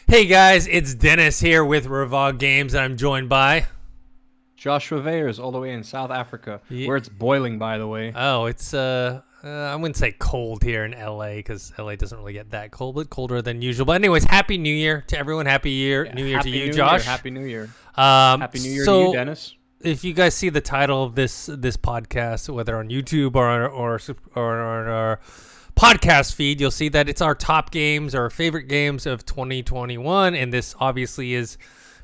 Hey guys, it's Dennis here with Revog Games, and I'm joined by Joshua Weyers, all the way in South Africa, Ye- where it's boiling, by the way. it's I wouldn't say cold here in LA because LA doesn't really get that cold, but colder than usual. But anyways, Happy New Year to everyone. Happy New Year to you, Josh. Happy New Year. Happy New Year to you, Dennis. If you guys see the title of this podcast, whether on YouTube or on our podcast feed, you'll see that it's our top games, our favorite games of 2021, and this obviously is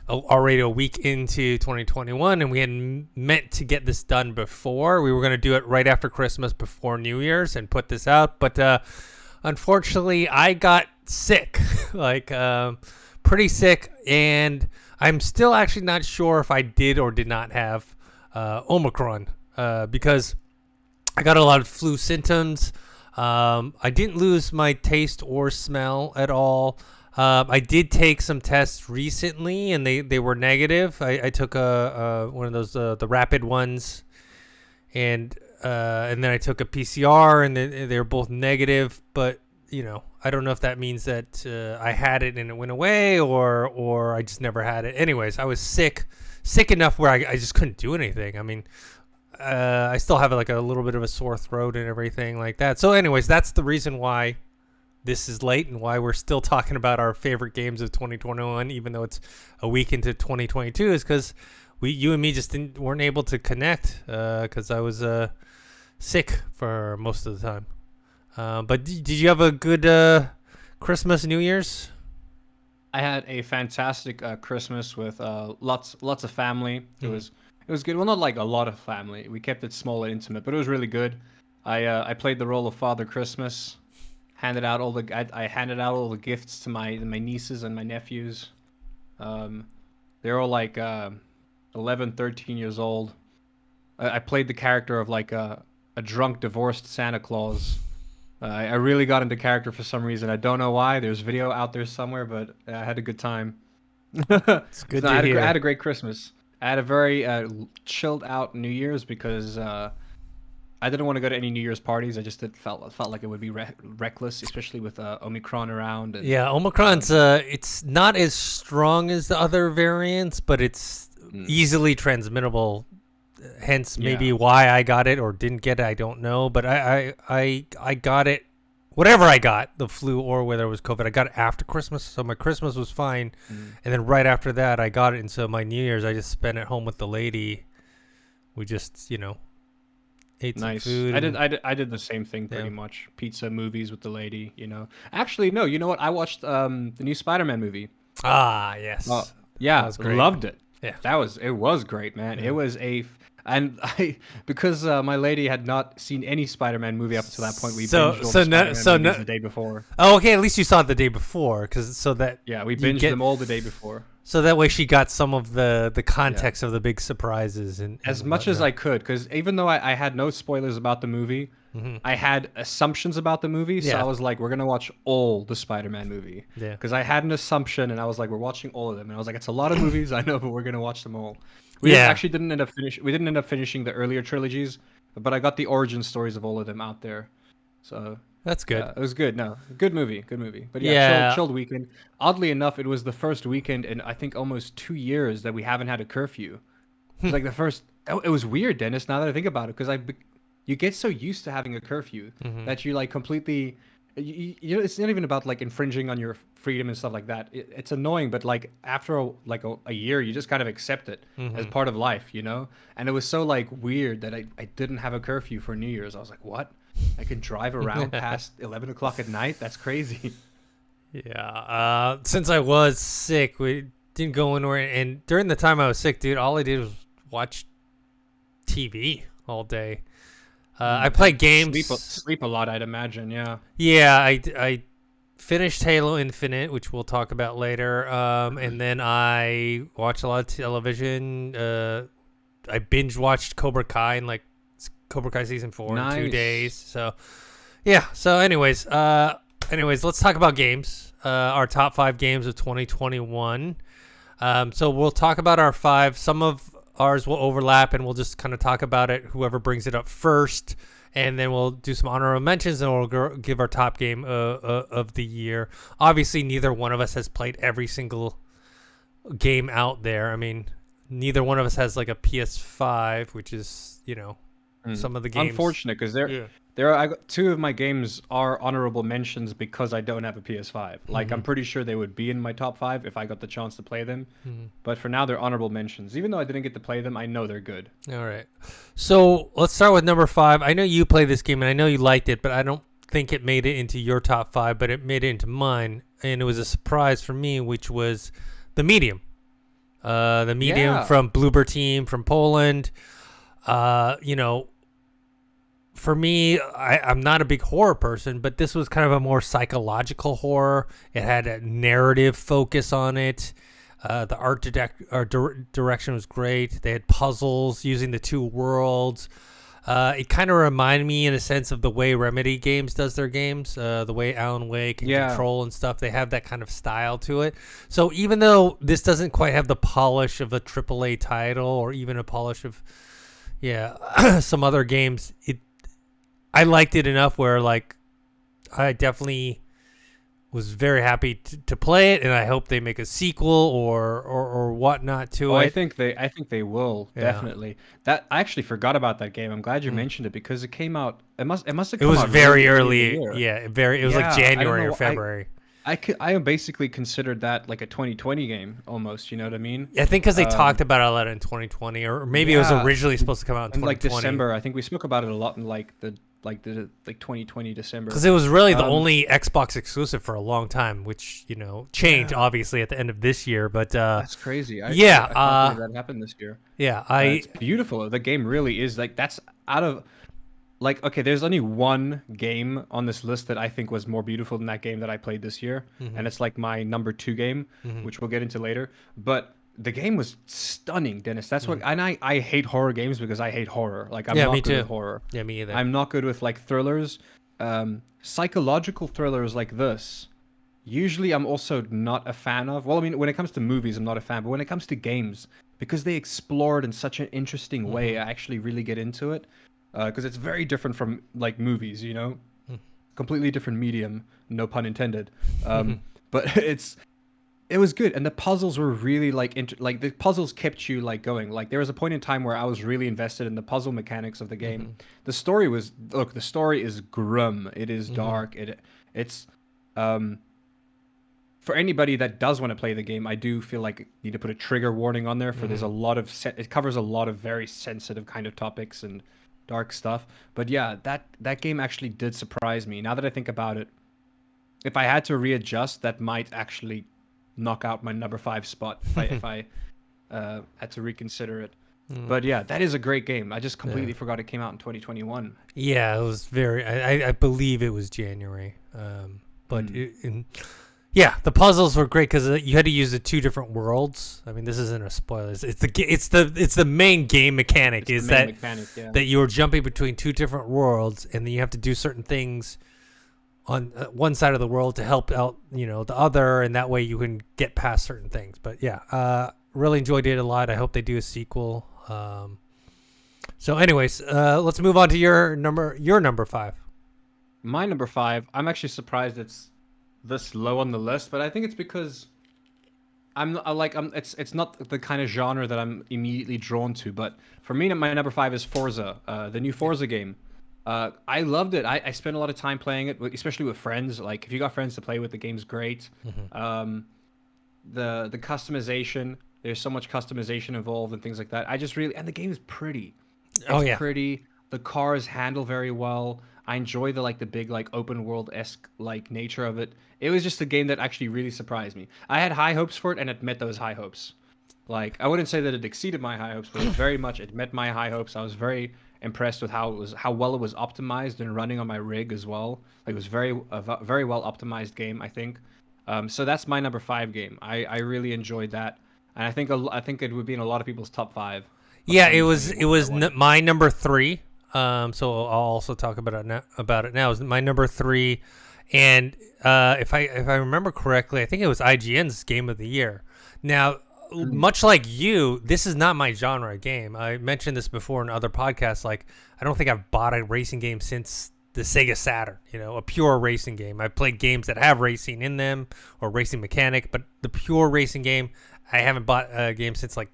already a week into 2021, and we had meant to get this done before. We were going to do it right after Christmas, before New Year's, and put this out, but unfortunately, I got sick, pretty sick, and I'm still actually not sure if I did or did not have Omicron, because I got a lot of flu symptoms. I didn't lose my taste or smell at all. I did take some tests recently, and they were negative. I took one of those the rapid ones, and then I took a PCR, and they were both negative. But I don't know if that means that I had it and it went away, or I just never had it. Anyways, I was sick enough where I just couldn't do anything. I mean, I still have like a little bit of a sore throat and everything like that. So anyways, that's the reason why this is late and why we're still talking about our favorite games of 2021, even though it's a week into 2022, is because you and me just weren't able to connect because I was sick for most of the time. But did you have a good Christmas, New Year's? I had a fantastic Christmas with lots of family. It was good. Well, not like a lot of family. We kept it small and intimate, but it was really good. I played the role of Father Christmas. I handed out all the gifts to my nieces and my nephews. They're all like 11, 13 years old. I played the character of like a drunk, divorced Santa Claus. I really got into character for some reason. I don't know why. There's video out there somewhere, but I had a good time. It's good to hear. I had a great Christmas. I had a very chilled out New Year's because I didn't want to go to any New Year's parties. I just felt like it would be reckless, especially with Omicron around. And, yeah, Omicron's it's not as strong as the other variants, but it's easily transmittable. Hence, maybe why I got it or didn't get it, I don't know. But I got it, whatever I got, the flu or whether it was COVID, I got it after Christmas. So my Christmas was fine, and then right after that, I got it. And so my New Year's, I just spent at home with the lady. We just, ate some food. I did the same thing pretty much. Pizza, movies with the lady. Actually, no. You know what? I watched the new Spider-Man movie. Ah, yes. Yeah, loved it. Yeah, it was great, man. Yeah. It was because my lady had not seen any Spider-Man movie up until that point. We binged all the Spider-Man movies the day before. Oh, okay. At least you saw it the day before, we binged them all the day before. So that way she got some of the context of the big surprises and as much as I could, because even though I had no spoilers about the movie, I had assumptions about the movie. So I was like, we're gonna watch all the Spider-Man movie. Yeah. Because I had an assumption, and I was like, we're watching all of them, and I was like, it's a lot of movies, I know, but we're gonna watch them all. We didn't end up finishing the earlier trilogies, but I got the origin stories of all of them out there. So that's good. It was good. No, good movie. But chilled weekend. Oddly enough, it was the first weekend in I think almost 2 years that we haven't had a curfew. It's like the first. It was weird, Dennis. Now that I think about it, because you get so used to having a curfew that you like completely. It's not even about like infringing on your freedom and stuff like that. It's annoying, but like after a year, you just kind of accept it as part of life, And it was so like weird that I didn't have a curfew for New Year's. I was like, what? I can drive around past 11 o'clock at night? That's crazy. Yeah. Since I was sick, we didn't go anywhere. And during the time I was sick, dude, all I did was watch TV all day. I played games. Sleep a lot, I'd imagine. Yeah. Yeah, I finished Halo Infinite, which we'll talk about later. And then I watched a lot of television. I binge watched Cobra Kai in Cobra Kai season 4 in 2 days. So, yeah. So, anyways, let's talk about games. Our top 5 games of 2021. So we'll talk about our 5. Some of ours will overlap, and we'll just kind of talk about it. Whoever brings it up first, and then we'll do some honorable mentions, and we'll give our top game of the year. Obviously, neither one of us has played every single game out there. I mean, neither one of us has like a PS5, which is, some of the games. Unfortunate, because two of my games are honorable mentions because I don't have a PS5. Like, I'm pretty sure they would be in my top 5 if I got the chance to play them. But for now, they're honorable mentions. Even though I didn't get to play them, I know they're good. All right. So let's start with number 5. I know you played this game, and I know you liked it, but I don't think it made it into your top 5, but it made it into mine. And it was a surprise for me, which was The Medium. The Medium from Bloober Team from Poland. For me, I'm not a big horror person, but this was kind of a more psychological horror. It had a narrative focus on it. The art direction was great. They had puzzles using the two worlds. It kind of reminded me, in a sense, of the way Remedy Games does their games, the way Alan Wake and Control and stuff. They have that kind of style to it. So even though this doesn't quite have the polish of a AAA title or even a polish of, some other games, I liked it enough where, like, I definitely was very happy to play it, and I hope they make a sequel or whatnot to it. I think they will definitely. That I actually forgot about that game. I'm glad you mentioned it because it came out. It must have come out. It was very early. It was like Yeah, January or February. I basically considered that like a 2020 game almost. You know what I mean? I think because they talked about it a lot in 2020, or maybe it was originally supposed to come out in 2020. Like December. I think we spoke about it a lot in like 2020 December. Because it was really the only Xbox exclusive for a long time, which changed obviously at the end of this year. But that's crazy. I can't believe that happened this year. Yeah, it's beautiful. The game really is like that's out of. Like, okay, there's only one game on this list that I think was more beautiful than that game that I played this year. And it's like my number 2 game, which we'll get into later. But the game was stunning, Dennis. That's what, and I hate horror games because I hate horror. Like, I'm not good with horror. Yeah, me either. I'm not good with like thrillers. Psychological thrillers like this, usually I'm also not a fan of. Well, I mean, when it comes to movies, I'm not a fan. But when it comes to games, because they explore it in such an interesting way, I actually really get into it. Because it's very different from like movies, completely different medium, no pun intended. But it was good, and the puzzles were really like the puzzles kept you like going. Like there was a point in time where I was really invested in the puzzle mechanics of the game. The story is grim. It is dark. It's for anybody that does want to play the game, I do feel like I need to put a trigger warning on there. For there's a lot of it covers a lot of very sensitive kind of topics and dark stuff. But yeah, that game actually did surprise me. Now that I think about it, if I had to readjust, that might actually knock out my number 5 spot if I had to reconsider it. But yeah, that is a great game. I just completely forgot it came out in 2021. Yeah, it was very. I believe it was January. Yeah, the puzzles were great because you had to use the 2 different worlds. I mean, this isn't a spoiler. It's the main game mechanic that you were jumping between 2 different worlds, and then you have to do certain things on one side of the world to help out the other, and that way you can get past certain things. But yeah, really enjoyed it a lot. I hope they do a sequel. So, anyways, let's move on to your number 5. My number 5. I'm actually surprised it's this low on the list, but I think it's because it's not the kind of genre that I'm immediately drawn to. But for me, my number 5 is Forza, the new Forza game. I loved it. I spent a lot of time playing it, especially with friends. Like if you got friends to play with, the game's great. The customization, there's so much customization involved and things like that. And the game is pretty. It's pretty. The cars handle very well. I enjoy the big open world-esque nature of it. It was just a game that actually really surprised me. I had high hopes for it, and it met those high hopes. I wouldn't say that it exceeded my high hopes, but it met my high hopes. I was very impressed with how well it was optimized and running on my rig as well. It was very well optimized game, I think. So that's my number 5 game. I really enjoyed that, and I think it would be in a lot of people's top 5. Yeah, it was my number 3. So I'll also talk about it now. Is my number 3, and if I remember correctly, I think it was IGN's Game of the Year. Now, much like you, this is not my genre of game. I mentioned this before in other podcasts. Like, I don't think I've bought a racing game since the Sega Saturn, a pure racing game. I've played games that have racing in them or racing mechanic, but the pure racing game, I haven't bought a game since like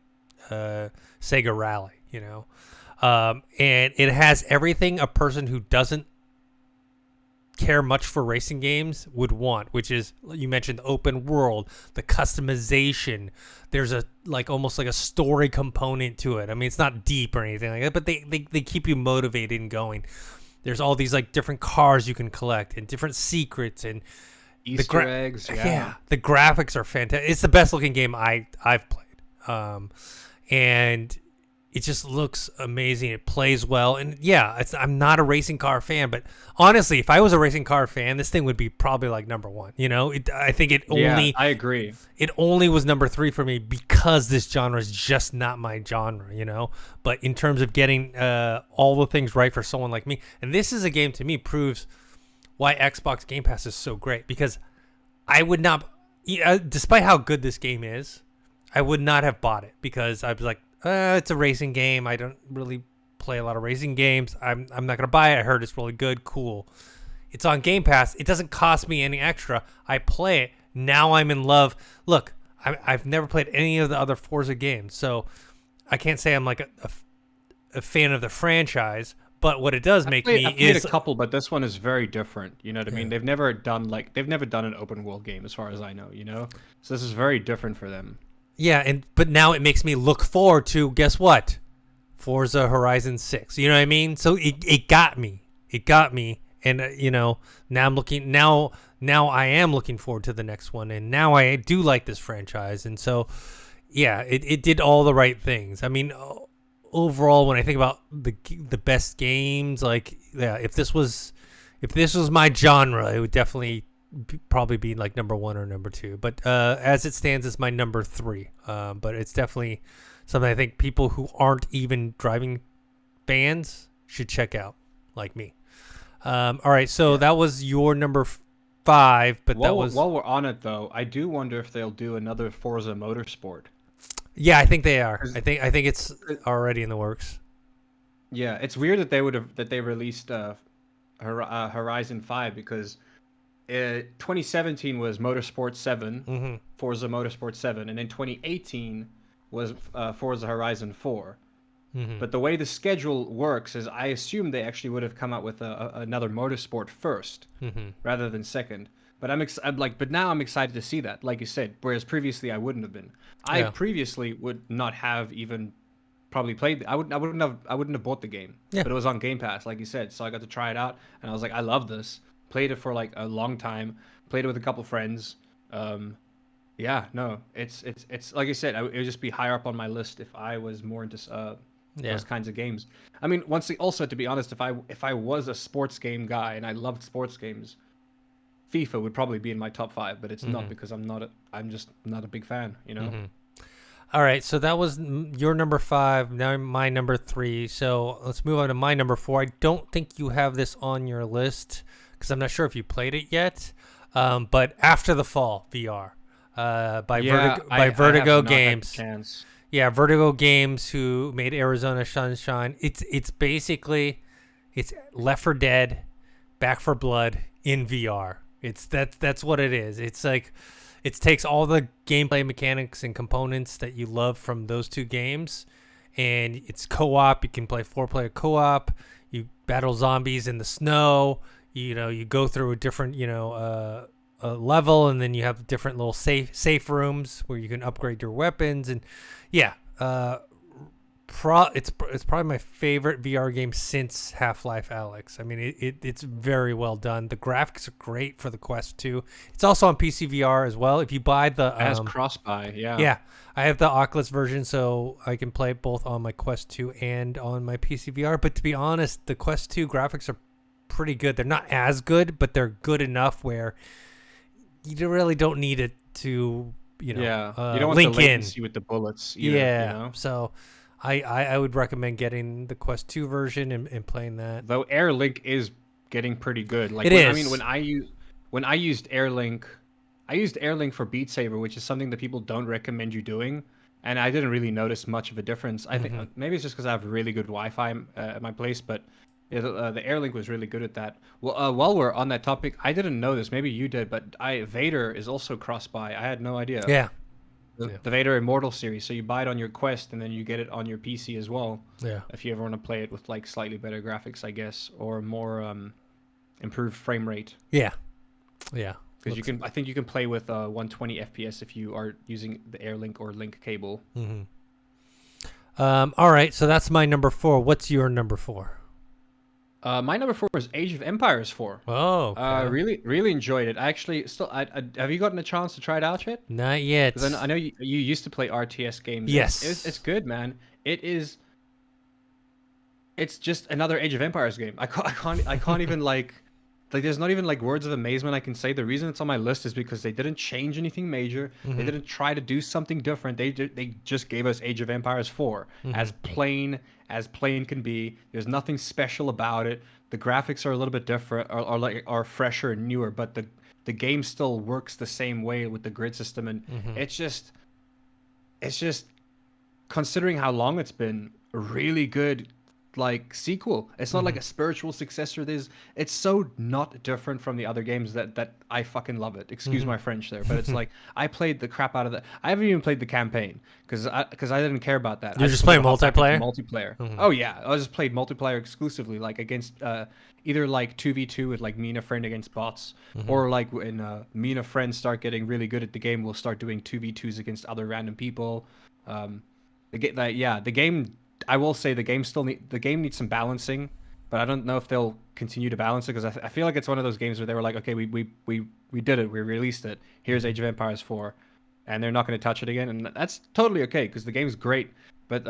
Sega Rally, and it has everything a person who doesn't care much for racing games would want, which is, you mentioned the open world, the customization. There's a almost like a story component to it. I mean, it's not deep or anything like that, but they keep you motivated and going. There's all these like different cars you can collect and different secrets and Easter eggs. Yeah, the graphics are fantastic. It's the best looking game I've played, and it just looks amazing. It plays well, and yeah, I'm not a racing car fan, but honestly, if I was a racing car fan, this thing would be probably like number one. I think it only. Yeah, I agree. It only was number 3 for me because this genre is just not my genre. But in terms of getting all the things right for someone like me, and this is a game to me proves why Xbox Game Pass is so great, because I would not, despite how good this game is, I would not have bought it because I was like, it's a racing game. I don't really play a lot of racing games. I'm not going to buy it. I heard it's really good. Cool. It's on Game Pass. It doesn't cost me any extra. I play it. Now I'm in love. Look, I've never played any of the other Forza games, so I can't say I'm like a fan of the franchise. But what it does make me I've played a couple, but this one is very different. You know what I mean? They've never done an open world game as far as I know. So this is very different for them. Yeah, but now it makes me look forward to, guess what? Forza Horizon 6. You know what I mean? So it got me. It got me. And now I'm looking now I am looking forward to the next one, and now I do like this franchise. And so yeah, it did all the right things. I mean, overall, when I think about the best games, like, yeah, if this was my genre, it would definitely probably be like number 1 or number 2, but as it stands, it's my number 3. But it's definitely something I think people who aren't even driving fans should check out, like me. All right, so that was your number 5, but while we're on it though, I do wonder if they'll do another Forza Motorsport. Yeah, I think they are. I think it's already in the works. Yeah, it's weird that they released Horizon 5, because 2017 was Motorsport 7, Forza Motorsport 7, and then 2018 was Forza Horizon 4. But the way the schedule works is, I assume they actually would have come out with another Motorsport first, rather than second. But but now I'm excited to see that, like you said. Whereas previously I wouldn't have been. I previously would not have even probably played. I wouldn't have bought the game. Yeah. But it was on Game Pass, like you said. So I got to try it out, and I was like, I love this. Played it for like a long time. Played it with a couple friends. Yeah, no, it's like I said, it would just be higher up on my list if I was more into those kinds of games. I mean, also to be honest, if I was a sports game guy and I loved sports games, FIFA would probably be in my top 5. But it's not, because I'm just not a big fan. All right, so that was your number 5. Now my number 3. So let's move on to my number 4. I don't think you have this on your list, because I'm not sure if you played it yet. But After the Fall VR by Vertigo Games. Yeah, Vertigo Games, who made Arizona Sunshine. It's basically Left 4 Dead, Back 4 Blood in VR. That's what it is. It's like, it takes all the gameplay mechanics and components that you love from those two games, and it's co-op. You can play 4-player co-op. You battle zombies in the snow. You go through a different level, and then you have different little safe rooms where you can upgrade your weapons. And yeah, it's probably my favorite VR game since Half-Life Alyx. I mean, it's very well done. The graphics are great for the Quest 2. It's also on PC VR as well. If you buy the it has cross-buy, yeah. Yeah, I have the Oculus version, so I can play both on my Quest 2 and on my PC VR. But to be honest, the Quest 2 graphics are pretty good. They're not as good, but they're good enough where you really don't need it to, you don't want link the latency with the bullets either, So I would recommend getting the Quest 2 version and playing that. Though Air Link is getting pretty good. Like, it is. I mean, when I used Air Link, for Beat Saber, which is something that people don't recommend you doing, and I didn't really notice much of a difference. I think maybe it's just because I have really good Wi-Fi at my place, but the Airlink was really good at that. Well, while we're on that topic, I didn't know this. Maybe you did, but Vader is also cross-buy. I had no idea. Yeah. The Vader Immortal series. So you buy it on your Quest, and then you get it on your PC as well. Yeah. If you ever want to play it with like slightly better graphics, I guess, or more improved frame rate. Yeah. Yeah. Because I think you can play with 120 FPS if you are using the Airlink or Link cable. All right, so that's my number 4. What's your number 4? My number 4 is Age of Empires 4. Oh, okay. Really enjoyed it. I actually have you gotten a chance to try it out yet? Not yet. Because I know you used to play RTS games. Yes, it's good, man. It's just another Age of Empires game. I can't even like there's not even like words of amazement I can say. The reason it's on my list is because they didn't change anything major. They didn't try to do something different. They just gave us Age of Empires 4 as plain can be. There's nothing special about it. The graphics are a little bit different, are fresher and newer, but the game still works the same way with the grid system, and it's just considering how long it's been, a really good like sequel. It's not like a spiritual successor. It's so not different from the other games that I fucking love it. Excuse my French there, but it's like I played the crap out of that. I haven't even played the campaign because I didn't care about that. You're just playing multiplayer. Oh yeah, I just played multiplayer exclusively, like against either like 2v2 with like me and a friend against bots, or like when me and a friend start getting really good at the game, we'll start doing 2v2s against other random people. The game. I will say the game needs some balancing, but I don't know if they'll continue to balance it because I feel like it's one of those games where they were like, okay, we did it, we released it. Here's Age of Empires 4, and they're not going to touch it again, and that's totally okay because the game's great, but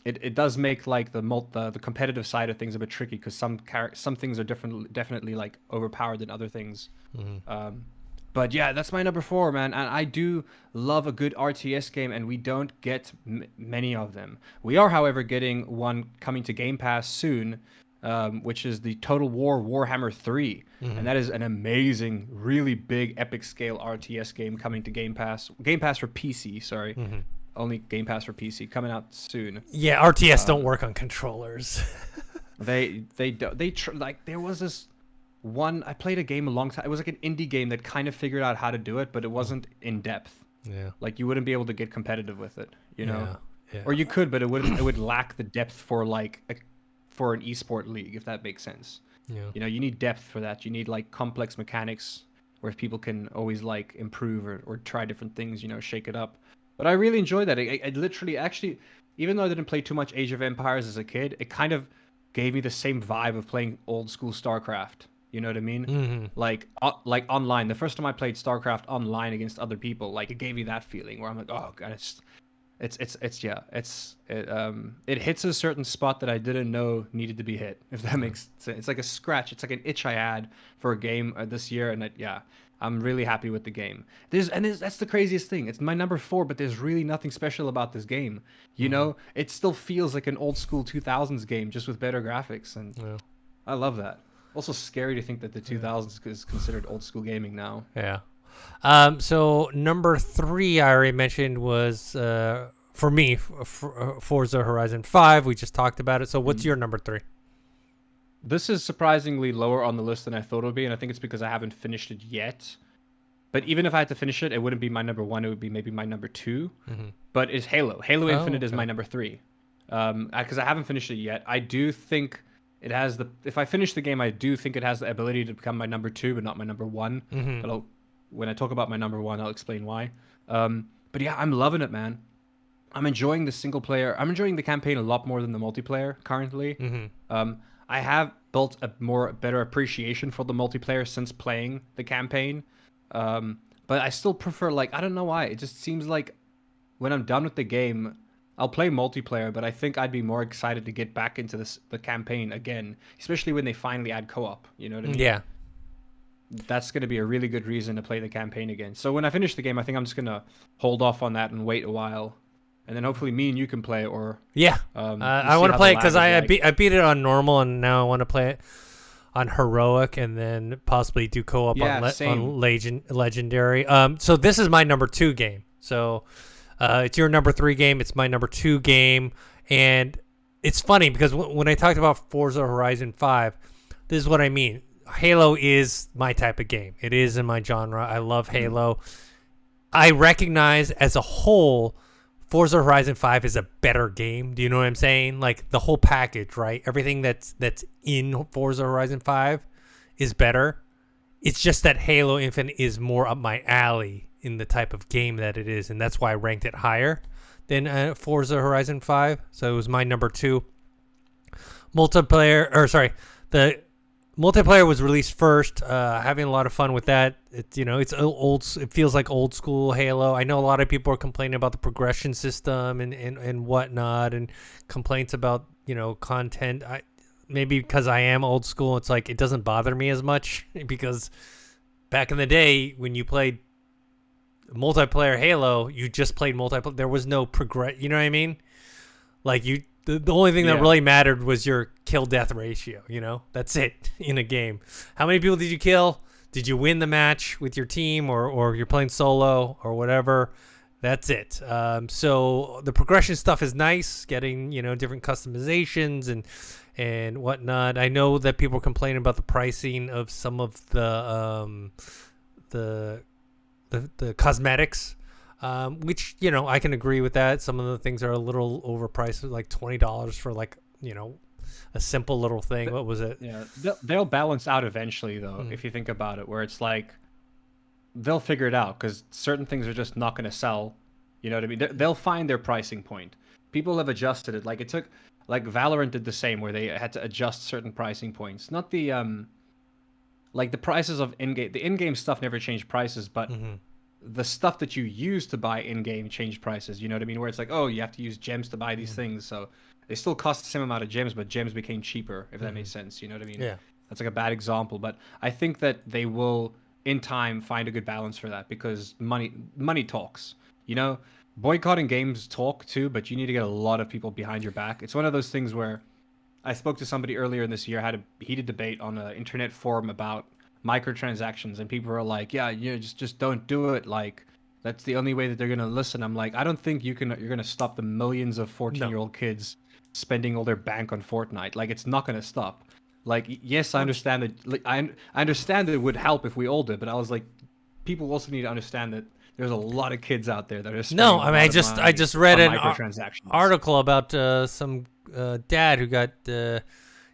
it does make like the competitive side of things a bit tricky because some things are definitely like overpowered than other things. But yeah, that's my number 4, man. And I do love a good RTS game, and we don't get many of them. We are, however, getting one coming to Game Pass soon, which is the Total War Warhammer 3. And that is an amazing, really big, epic scale RTS game coming to Game Pass. Game Pass for PC, sorry. Only Game Pass for PC, coming out soon. Yeah, RTS don't work on controllers. There was this one, I played a game a long time. It was like an indie game that kind of figured out how to do it, but it wasn't in depth. Yeah. Like you wouldn't be able to get competitive with it, you know? Yeah. Or you could, but it would lack the depth for like for an esport league, if that makes sense. Yeah. You know, you need depth for that. You need like complex mechanics where people can always like improve or try different things, you know, shake it up. But I really enjoyed that. I literally actually, even though I didn't play too much Age of Empires as a kid, it kind of gave me the same vibe of playing old school StarCraft. You know what I mean? Like online. The first time I played StarCraft online against other people, like it gave me that feeling where I'm like, oh god, it hits a certain spot that I didn't know needed to be hit. If that makes sense, it's like a scratch. It's like an itch I had for a game this year, and I'm really happy with the game. That's the craziest thing. It's my number 4, but there's really nothing special about this game. You know, it still feels like an old school 2000s game, just with better graphics, and I love that. Also scary to think that the 2000s is considered old school gaming now. Yeah. So number 3 I already mentioned was for me Forza Horizon 5. We just talked about it. So what's your number 3? This is surprisingly lower on the list than I thought it would be, and I think it's because I haven't finished it yet. But even if I had to finish it, it wouldn't be my number 1. It would be maybe my number 2. But it's Halo. Halo Infinite is my number 3. Because I haven't finished it yet. I do think it has if I finish the game, I do think it has the ability to become my number 2, but not my number 1. But when I talk about my number 1, I'll explain why. But yeah, I'm loving it, man. I'm enjoying the single player. I'm enjoying the campaign a lot more than the multiplayer currently. I have built a better appreciation for the multiplayer since playing the campaign. But I still prefer, like, I don't know why. It just seems like when I'm done with the game, I'll play multiplayer, but I think I'd be more excited to get back into the campaign again, especially when they finally add co-op. You know what I mean? Yeah. That's going to be a really good reason to play the campaign again. So when I finish the game, I think I'm just going to hold off on that and wait a while. And then hopefully me and you can play, or... Yeah. I want to play it because I beat it on normal, and now I want to play it on heroic, and then possibly do co-op on legendary. So this is my number 2 game. So It's your number 3 game. It's my number 2 game. And it's funny because when I talked about Forza Horizon 5, this is what I mean. Halo is my type of game. It is in my genre. I love Halo. I recognize as a whole, Forza Horizon 5 is a better game. Do you know what I'm saying? Like the whole package, right? Everything that's in Forza Horizon 5 is better. It's just that Halo Infinite is more up my alley in the type of game that it is, and that's why I ranked it higher than Forza Horizon 5. So it was my number 2. The multiplayer was released first. Having a lot of fun with that. It's old. It feels like old school Halo. I know a lot of people are complaining about the progression system and whatnot, and complaints about content. Maybe because I am old school, it's like it doesn't bother me as much because back in the day when you played multiplayer Halo, you just played multiplayer. There was no progress. You know what I mean? Like the only thing that really mattered was your kill death ratio. That's it in a game. How many people did you kill? Did you win the match with your team or you're playing solo or whatever? That's it. So the progression stuff is nice, getting different customizations and whatnot. I know that people are complaining about the pricing of some of the cosmetics, which I can agree with that. Some of the things are a little overpriced, like $20 for a simple little thing. What was it? Yeah, they'll balance out eventually, though. If you think about it, where it's like they'll figure it out because certain things are just not going to sell. You know what I mean? They'll find their pricing point. People have adjusted it. Like Valorant did the same, where they had to adjust certain pricing points. Not the like the prices of in-game. The in-game stuff never changed prices, but the stuff that you use to buy in-game changed prices. You know what I mean? Where it's like, oh, you have to use gems to buy these things, so they still cost the same amount of gems, but gems became cheaper. If that makes sense, you know what I mean? Yeah. That's like a bad example, but I think that they will, in time, find a good balance for that because money talks. Boycotting games talk too, but you need to get a lot of people behind your back. It's one of those things where I spoke to somebody earlier in this year, had a heated debate on an internet forum about microtransactions, and people are like, yeah, just don't do it. Like, that's the only way that they're gonna listen. I'm like, I don't think you're gonna stop the millions of 14-year-old kids spending all their bank on Fortnite. Like, it's not gonna stop. Like, yes, I understand that. Like, I understand that it would help if we all did, but I was like, people also need to understand that there's a lot of kids out there that are spending I just read an microtransactions. article about some dad who got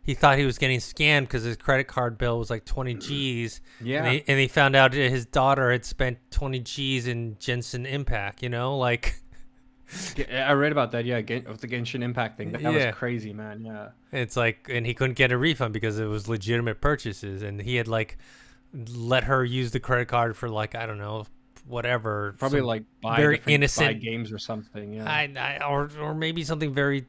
he thought he was getting scammed because his credit card bill was like 20 G's. Yeah, and he found out his daughter had spent 20 G's in Genshin Impact. Like. Yeah, I read about that. Yeah, of the Genshin Impact thing. That was crazy, man. Yeah. It's like, and he couldn't get a refund because it was legitimate purchases, and he had like let her use the credit card for like, I don't know, whatever. Probably like buy games or something. Yeah. Or maybe something very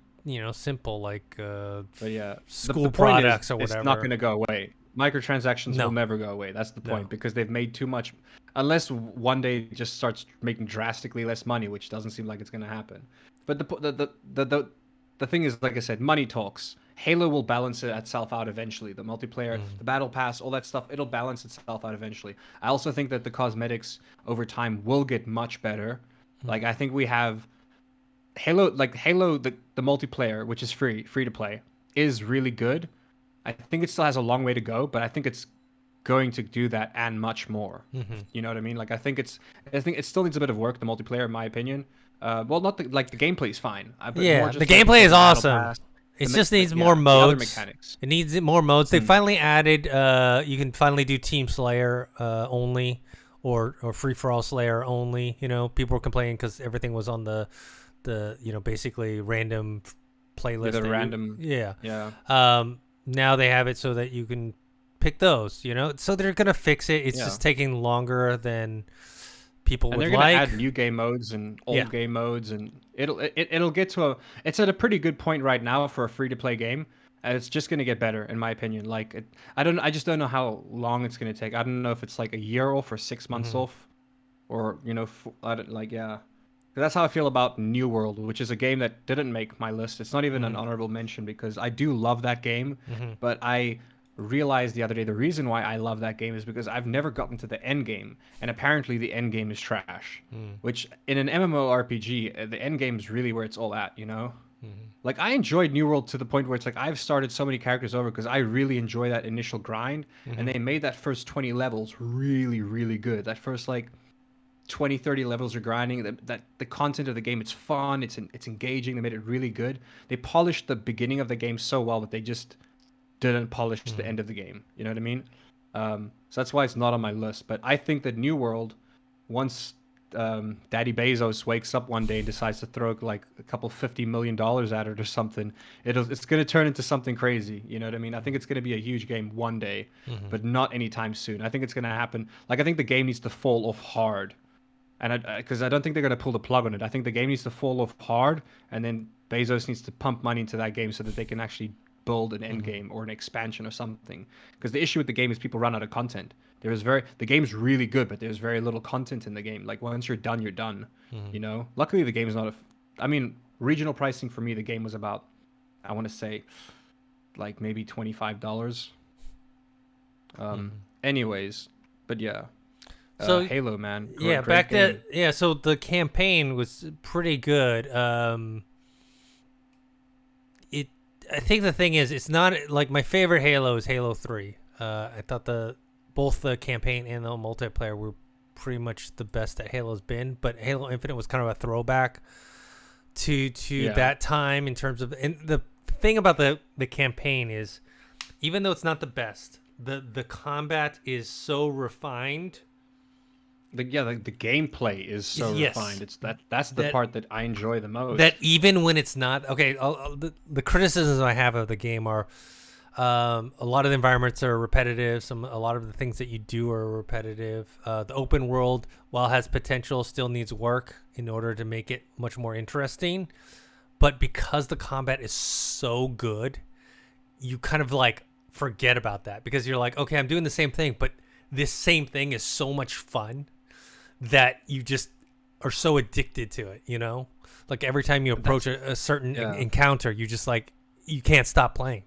simple like but yeah, school the products or whatever. It's not going to go away. Microtransactions will never go away. That's the point because they've made too much. Unless one day it just starts making drastically less money, which doesn't seem like it's going to happen. But the thing is, like I said, money talks. Halo will balance itself out eventually. The multiplayer, the battle pass, all that stuff, it'll balance itself out eventually. I also think that the cosmetics over time will get much better. Like, I think we have Halo, the multiplayer, which is free to play, is really good. I think it still has a long way to go, but I think it's going to do that and much more. You know what I mean? Like, I think it still needs a bit of work, the multiplayer, in my opinion. Well, not the gameplay is fine. The gameplay is awesome. It just needs more modes. Mechanics. It needs more modes. They finally added. You can finally do Team Slayer only, or free for all Slayer only. People were complaining because everything was on the basically random playlist. Random. Yeah. Now they have it so that you can pick those. So they're gonna fix it. It's just taking longer than people would like. And they're gonna add new game modes and old game modes, and it'll get to it's at a pretty good point right now for a free to play game, and it's just gonna get better in my opinion. Like, I just don't know how long it's gonna take. I don't know if it's like a year off or 6 months off, or that's how I feel about New World, which is a game that didn't make my list. It's not even an honorable mention because I do love that game, but I realized the other day the reason why I love that game is because I've never gotten to the end game, and apparently the end game is trash. Which in an MMORPG, the end game is really where it's all at, you know. Like I enjoyed New World to the point where it's like I've started so many characters over because I really enjoy that initial grind, and they made that first 20 levels really, really good. That first like 20, 30 levels of grinding, that the content of the game, it's fun, it's engaging. They made it really good. They polished the beginning of the game so well that they just didn't polish the end of the game. You know what I mean? So that's why it's not on my list. But I think that New World, once Daddy Bezos wakes up one day and decides to throw like a couple $50 million at it or something, it's going to turn into something crazy. You know what I mean? I think it's going to be a huge game one day, but not anytime soon. I think it's going to happen. Like I think the game needs to fall off hard, and because I don't think they're going to pull the plug on it. I think the game needs to fall off hard, and then Bezos needs to pump money into that game so that they can actually build an end game or an expansion or something. Because the issue with the game is people run out of content. The game's really good, but there's very little content in the game. Like once you're done, you're done. You know. Luckily, the game is not I mean, regional pricing for me, the game was about, I want to say, like maybe $25. Anyways, but yeah. So Halo, man. Great so the campaign was pretty good. I think the thing is, it's not like my favorite Halo is Halo 3. I thought both the campaign and the multiplayer were pretty much the best that Halo's been, but Halo Infinite was kind of a throwback to that time in terms of, and the thing about the campaign is, even though it's not the best, the combat is so refined. The gameplay is so refined. It's that's the part that I enjoy the most. That even when it's not okay, the criticisms I have of the game are a lot of the environments are repetitive. A lot of the things that you do are repetitive. The open world, while it has potential, still needs work in order to make it much more interesting. But because the combat is so good, you kind of like forget about that because you're like, okay, I'm doing the same thing, but this same thing is so much fun that you just are so addicted to it, you know? Like every time you approach a certain encounter, you just like, you can't stop playing.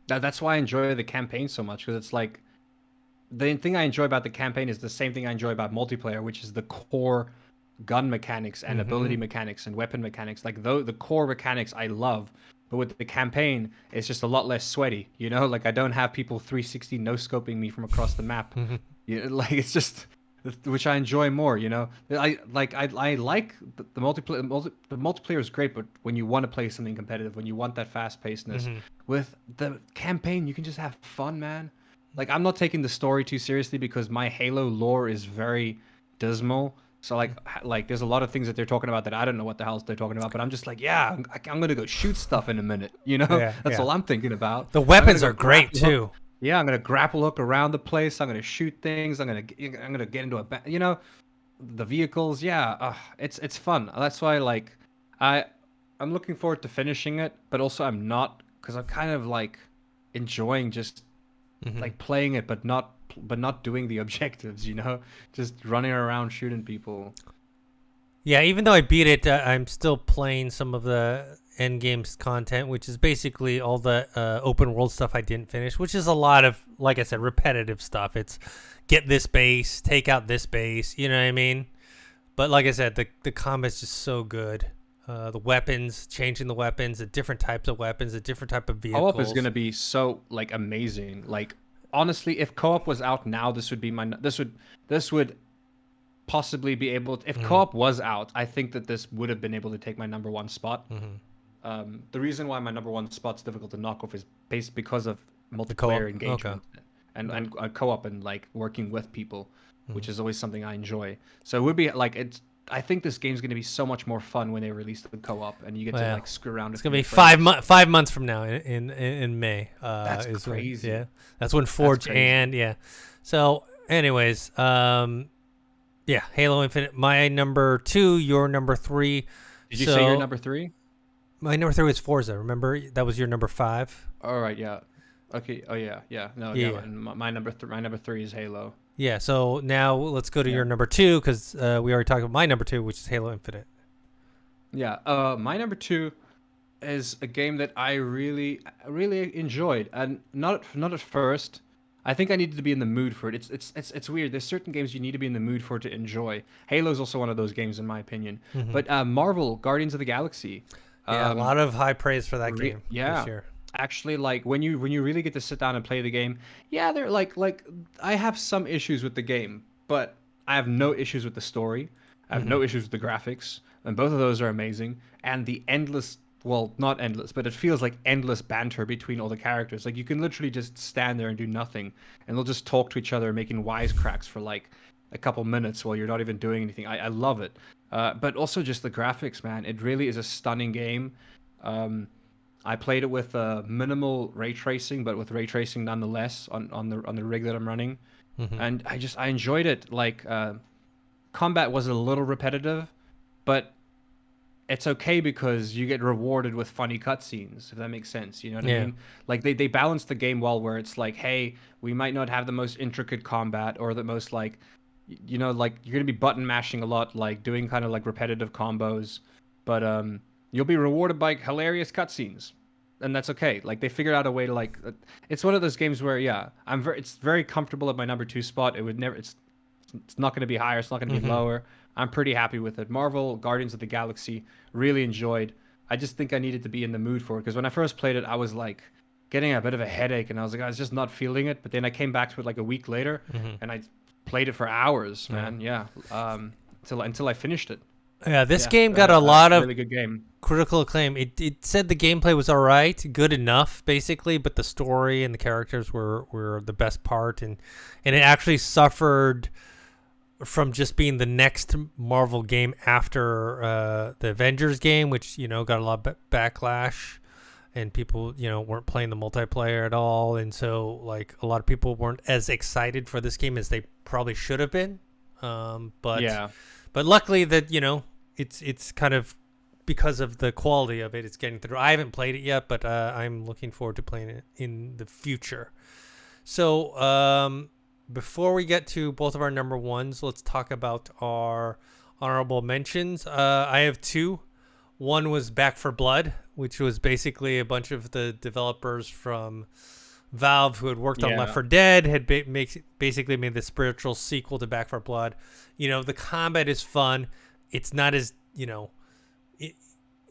That's why I enjoy the campaign so much, because it's like, the thing I enjoy about the campaign is the same thing I enjoy about multiplayer, which is the core gun mechanics and ability mechanics and weapon mechanics. Like the core mechanics I love, but with the campaign, it's just a lot less sweaty, you know? Like I don't have people 360 no-scoping me from across the map. Like it's just, which I enjoy more, you know? I like the multiplayer. The multiplayer is great, but when you want to play something competitive, when you want that fast-pacedness, with the campaign, you can just have fun, man. Like I'm not taking the story too seriously because my Halo lore is very dismal. So like there's a lot of things that they're talking about that I don't know what the hell they're talking about, but I'm just like, yeah, I'm gonna go shoot stuff in a minute, you know? That's all I'm thinking about. The weapons are great too. Yeah, I'm gonna grapple hook around the place. I'm gonna shoot things. I'm gonna get into you know, the vehicles. Yeah, it's fun. That's why like I'm looking forward to finishing it, but also I'm not, because I'm kind of like enjoying just like playing it, but not doing the objectives, you know, just running around shooting people. Yeah, even though I beat it, I'm still playing some of the end games content, which is basically all the open world stuff I didn't finish, which is a lot of, like I said, repetitive stuff. It's get this base, take out this base, you know what I mean? But like I said, the combat's just so good. The weapons, changing the weapons, the different types of weapons, the different type of vehicles. Co-op is going to be so like amazing. Like honestly, if co-op was out now, this would possibly be able to, if co-op was out, I think that this would have been able to take my number one spot. The reason why my number one spot's difficult to knock off is based because of multiplayer engagement and co-op and like working with people, which is always something I enjoy. So it would be like I think this game's going to be so much more fun when they release the co-op and you get to like screw around. It's going to be 5 months from now in May. That's crazy. That's when Forge and So anyways, Halo Infinite, my number 2, your number 3. Did you say your number 3? My number 3 was Forza. Remember, that was your number 5. All right, yeah. Okay. Oh yeah. And my number 3 is Halo. Yeah. So now let's go to your number 2, because we already talked about my number 2, which is Halo Infinite. Yeah. My number 2 is a game that I really enjoyed, and not at first. I think I needed to be in the mood for it. It's weird. There's certain games you need to be in the mood for to enjoy. Halo's also one of those games, in my opinion. Hmm. But Marvel Guardians of the Galaxy, Yeah, a um, lot of high praise for that game this yeah, year. actually, like when you really get to sit down and play the game, yeah, they're like I have some issues with the game, but I have no issues with the story. I have Hmm. no issues with the graphics, and both of those are amazing. And the endless, well, not endless, but it feels like endless banter between all the characters. Like you can literally just stand there and do nothing, and they'll just talk to each other, making wisecracks for like a couple minutes while you're not even doing anything. I love it. But also just the graphics, man. It really is a stunning game. Um, I played it with minimal ray tracing, but with ray tracing nonetheless on the rig that I'm running, Hmm. and I enjoyed it. Like combat was a little repetitive, but it's okay because you get rewarded with funny cutscenes, if that makes sense. You know what I Yeah. mean? Like they balance the game well, where it's like, hey, we might not have the most intricate combat or the most like, like you're gonna be button mashing a lot, like doing kind of like repetitive combos, but you'll be rewarded by hilarious cutscenes, and that's okay. Like they figured out a way to like, it's one of those games where yeah, it's very comfortable at my number two spot. It would never, it's not going to be higher. It's not going to be Hmm. lower. I'm pretty happy with it. Marvel Guardians of the Galaxy really enjoyed. I just think I needed to be in the mood for it because when I first played it, I was like getting a bit of a headache and I was like, I was just not feeling it. But then I came back to it like a week later Hmm. and I played it for hours, Yeah. man. Yeah. Until I finished it. Yeah, this Yeah. game got a lot of Really good game. critical acclaim. It said the gameplay was all right, good enough, basically, but the story and the characters were the best part, and it actually suffered from just being the next Marvel game after the Avengers game, which got a lot of backlash, and people weren't playing the multiplayer at all, and so like a lot of people weren't as excited for this game as they probably should have been. But Yeah. but luckily that it's kind of because of the quality of it, it's getting through. I haven't played it yet, but I'm looking forward to playing it in the future. So before we get to both of our number ones, let's talk about our honorable mentions. I have two. One was Back for Blood, which was basically a bunch of the developers from Valve who had worked on Left Yeah. 4 Dead had basically made the spiritual sequel to Back for Blood. The combat is fun. It's not as i-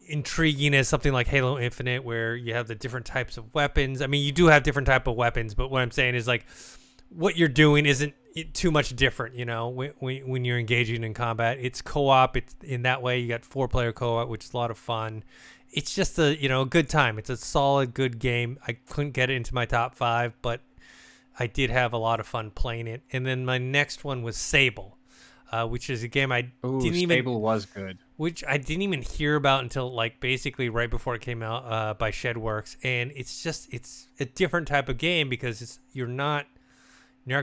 intriguing as something like Halo Infinite, where you have the different types of weapons. I mean, you do have different type of weapons, but what I'm saying is like what you're doing isn't too much different. When you're engaging in combat, it's co-op. It's in that way. You got 4-player co-op, which is a lot of fun. It's just a good time. It's a solid, good game. I couldn't get it into my top 5, but I did have a lot of fun playing it. And then my next one was Sable, which is a game Ooh, Sable was good. which I didn't even hear about until like basically right before it came out by Shedworks. And it's a different type of game because you're not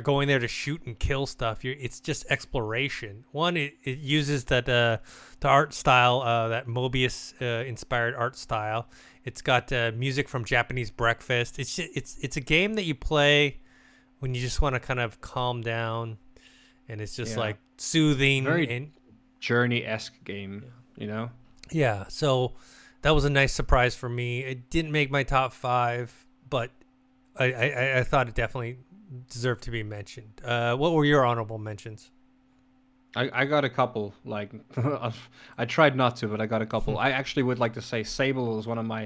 going there to shoot and kill stuff. It's just exploration. One, it uses the art style, that Mobius inspired art style. It's got music from Japanese Breakfast. It's a game that you play when you just want to kind of calm down, and it's just Yeah. like soothing Very and journey-esque game, you know? yeah. So that was a nice surprise for me. It didn't make my top 5, but I thought it definitely deserve to be mentioned. What were your honorable mentions? I got a couple. Like I tried not to, but I got a couple. I actually would like to say Sable is one of my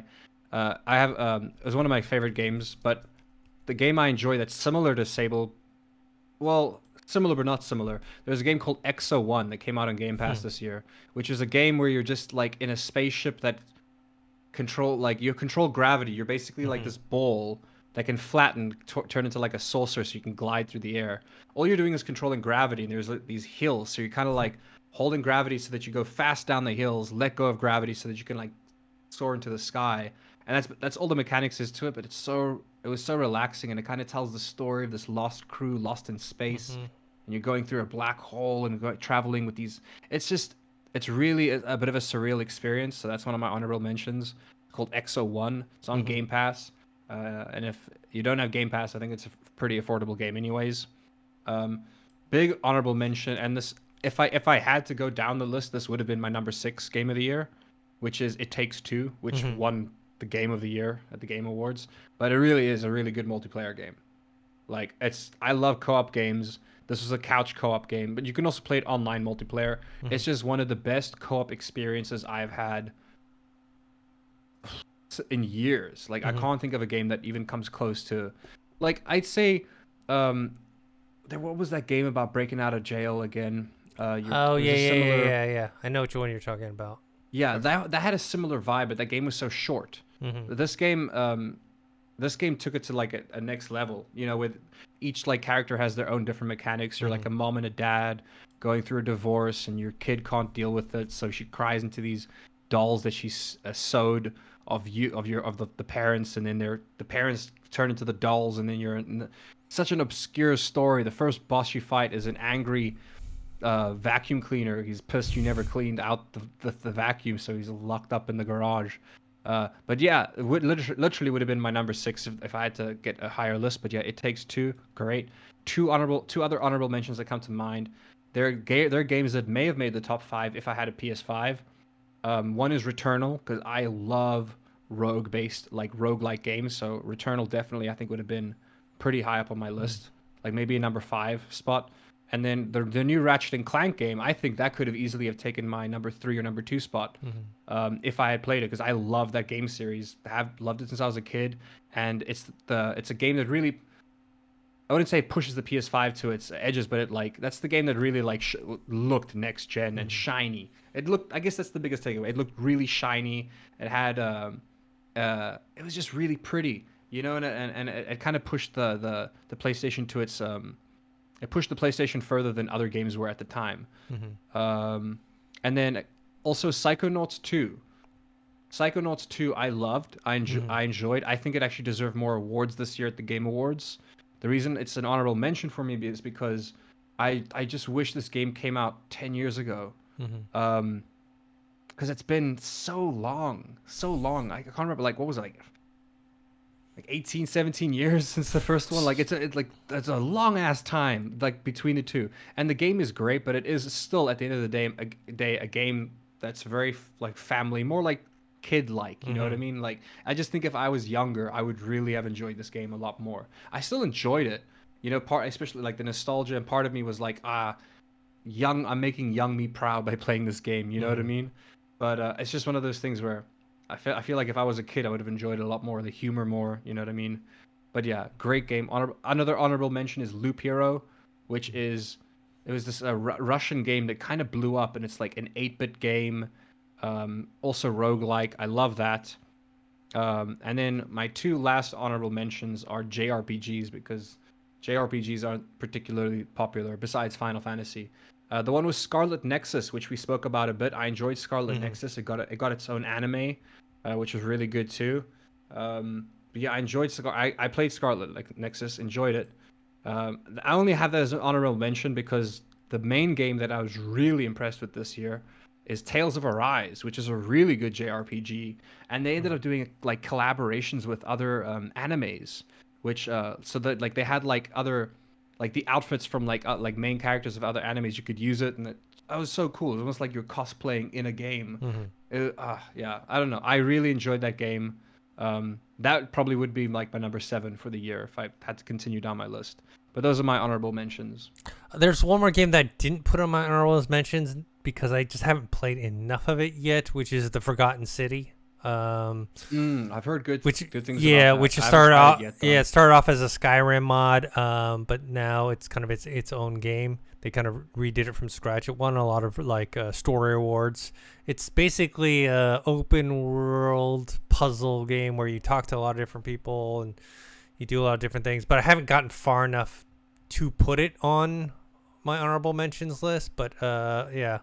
it was one of my favorite games, but the game I enjoy that's similar to Sable, well, similar but not similar. There's a game called Exo 1 that came out on Game Pass this year, which is a game where you're just like in a spaceship that you control gravity. You're basically like Hmm. this ball that can flatten, turn into like a saucer, so you can glide through the air. All you're doing is controlling gravity, and there's like, these hills, so you're kind of like holding gravity so that you go fast down the hills, let go of gravity so that you can like soar into the sky. And that's all the mechanics is to it. But it was so relaxing, and it kind of tells the story of this lost crew lost in space, Hmm. and you're going through a black hole and traveling with these. It's really a bit of a surreal experience. So that's one of my honorable mentions. Called Exo 1. It's on Hmm. Game Pass. And if you don't have Game Pass, I think it's a pretty affordable game, anyways. Um, Big honorable mention, and this, if I had to go down the list, this would have been my number 6 game of the year. which is It Takes Two, which won the Game of the Year at the Game Awards. But it really is a really good multiplayer game. Like, I love co-op games. This was a couch co-op game, but you can also play it online multiplayer. It's just one of the best co-op experiences I've had in years. Like, I can't think of a game that even comes close to, like, I'd say, what was that game about breaking out of jail again? Yeah. I know which one you're talking about. Yeah, that had a similar vibe, but that game was so short. This game took it to like a next level. You know, with each like character has their own different mechanics. You're like a mom and a dad going through a divorce, and your kid can't deal with it, so she cries into these dolls that she's sewed of the parents, and then the parents turn into the dolls, and then you're in such an obscure story. The first boss you fight is an angry vacuum cleaner. He's pissed you never cleaned out the vacuum, so he's locked up in the garage. But yeah, it would literally would have been my number 6 if I had to get a higher list. But yeah, It Takes Two, great. Two other honorable mentions that come to mind. They're games that may have made the top 5 if I had a PS5. One is Returnal, because I love rogue-based, like roguelike games. So Returnal definitely I think would have been pretty high up on my list, like maybe a number 5 spot. And then the new Ratchet and Clank game, I think that could have easily have taken my number 3 or number 2 spot if I had played it, because I love that game series. Have loved it since I was a kid, and it's a game that really, I wouldn't say it pushes the PS5 to its edges, but that's the game that really looked next gen and shiny. It looked, I guess that's the biggest takeaway. It looked really shiny. It had it was just really pretty, you know, and it kind of pushed the PlayStation to its it pushed the PlayStation further than other games were at the time. And then also Psychonauts 2. Psychonauts 2 I loved. I enjoyed. I think it actually deserved more awards this year at the Game Awards. The reason it's an honorable mention for me is because I just wish this game came out 10 years ago. Because it's been so long. I can't remember, like, what was it, like 18, 17 years since the first one. Like it's a long ass time, like, between the two. And the game is great, but it is still at the end of the day a game that's very like family, more like kid like, you know what I mean? Like, I just think if I was younger, I would really have enjoyed this game a lot more. I still enjoyed it, you know, especially like the nostalgia, and part of me was like, I'm making young me proud by playing this game, you know what I mean? But it's just one of those things where I feel like if I was a kid, I would have enjoyed it a lot more, the humor more, you know what I mean? But yeah, great game. Another honorable mention is Loop Hero, which was this Russian game that kind of blew up, and it's like an 8-bit game, also roguelike. I love that. And then my 2 last honorable mentions are JRPGs, because JRPGs aren't particularly popular besides Final Fantasy. The one was Scarlet Nexus, which we spoke about a bit. I enjoyed Scarlet Nexus. It got its own anime, which was really good too. But yeah, I enjoyed I played Scarlet Nexus, enjoyed it. I only have that as an honorable mention because the main game that I was really impressed with this year is Tales of Arise, which is a really good JRPG, and they ended up doing like collaborations with other animes, which so that like they had like other, like the outfits from like main characters of other animes. You could use it, and it was so cool. It was almost like you're cosplaying in a game. Yeah, I don't know. I really enjoyed that game. That probably would be like my number 7 for the year if I had to continue down my list. But those are my honorable mentions. There's one more game that I didn't put on my honorable mentions because I just haven't played enough of it yet, which is The Forgotten City. I've heard good things. Yeah, about that. which started off. It started off as a Skyrim mod, but now it's kind of its own game. They kind of redid it from scratch. It won a lot of like story awards. It's basically a open world puzzle game where you talk to a lot of different people and you do a lot of different things. But I haven't gotten far enough to put it on my honorable mentions list. But yeah.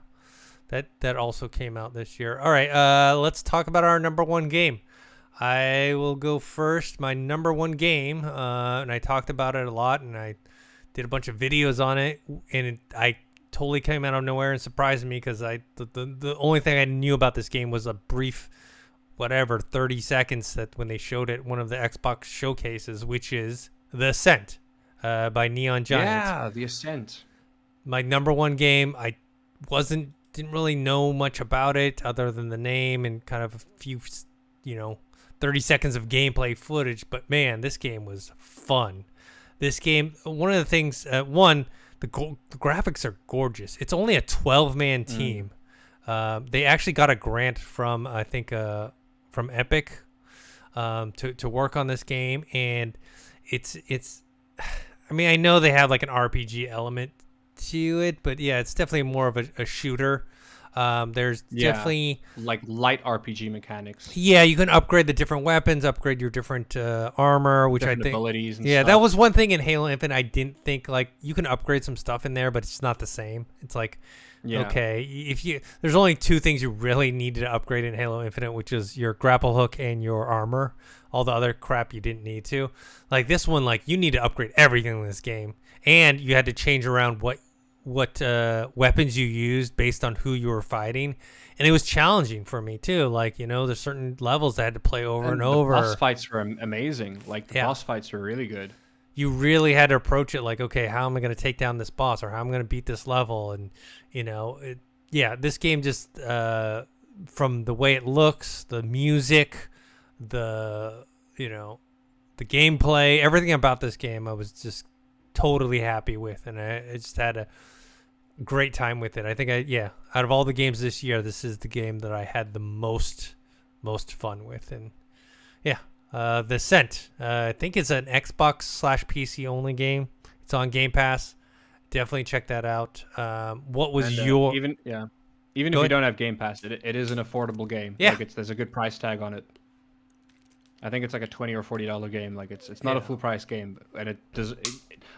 That also came out this year. All right, let's talk about our number 1 game. I will go first. My number 1 game, and I talked about it a lot, and I did a bunch of videos on it, and I totally came out of nowhere and surprised me because the only thing I knew about this game was a brief, 30 seconds that when they showed it one of the Xbox showcases, which is The Ascent by Neon Giant. Yeah, The Ascent. My number 1 game. I wasn't didn't really know much about it other than the name and kind of a few, 30 seconds of gameplay footage. But man, this game was fun. This game, one of the things, the graphics are gorgeous. It's only a 12-man team. They actually got a grant from, I think, from Epic to work on this game, and it's. I mean, I know they have like an RPG element to it, but yeah, it's definitely more of a shooter. There's definitely like light RPG mechanics. Yeah, you can upgrade the different weapons, upgrade your different armor, which different I think abilities and yeah, stuff. that was one thing in Halo Infinite I didn't think, like, you can upgrade some stuff in there, but it's not the same. It's like, okay, there's only two things you really needed to upgrade in Halo Infinite, which is your grapple hook and your armor. All the other crap you didn't need to. Like this one, like you need to upgrade everything in this game, and you had to change around what weapons you used based on who you were fighting, and it was challenging for me too. Like, there's certain levels I had to play over and over. The boss fights were amazing. Like the boss fights were really good. You really had to approach it like, okay, how am I going to take down this boss, or how am I going to beat this level? And this game just from the way it looks, the music, the gameplay, everything about this game I was just totally happy with, and I just had a great time with it. I think out of all the games this year, this is the game that I had the most fun with. And the Ascent, I think it's an Xbox/PC only game. It's on Game Pass. Definitely check that out. What was your even if you don't have Game Pass, it is an affordable game. Yeah, there's a good price tag on it. I think it's like a $20 or $40 game. Like it's not a full price game, and it does.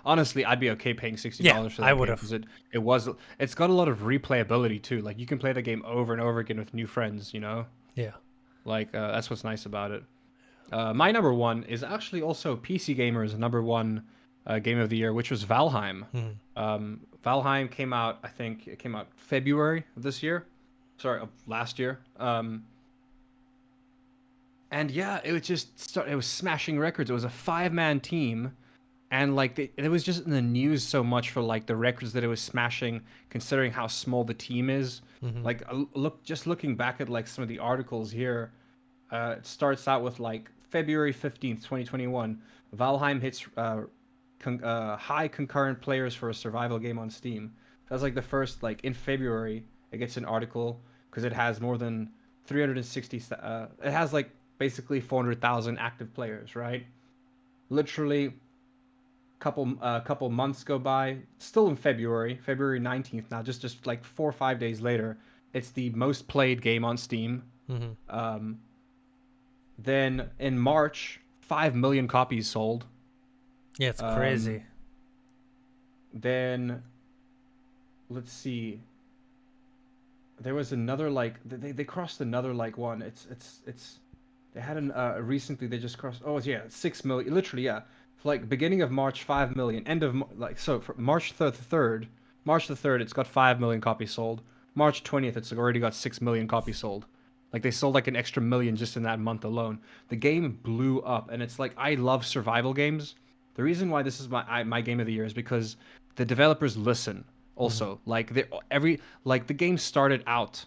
Honestly, I'd be okay paying $60 for that. I would have. It's got a lot of replayability too. Like you can play the game over and over again with new friends. Yeah. Like that's what's nice about it. My number one is actually also PC Gamer's number one game of the year, which was Valheim. Valheim came out. I think it came out February of this year. Sorry, of last year. And yeah, it was smashing records. It was a 5-man team, and like it was just in the news so much for like the records that it was smashing, considering how small the team is. Like looking back at like some of the articles here, it starts out with like February 15th, 2021. Valheim hits high concurrent players for a survival game on Steam. That's like the first, like in February it gets an article because it has more than 360. It has like basically 400,000 active players, right? Literally, couple months go by. Still in February 19th now. Just like 4 or 5 days later, it's the most played game on Steam. Then in March, 5 million copies sold. Yeah, it's crazy. Then, let's see. There was another like they crossed another like one. It's they had recently they just crossed. Oh yeah, 6 million. Literally, yeah. For like beginning of March, 5 million. End of for March the 3rd, it's got 5 million copies sold. March 20th, it's already got 6 million copies sold. Like they sold like an extra million just in that month alone. The game blew up, and it's like I love survival games. The reason why this is my game of the year is because the developers listen. Also, like the game started out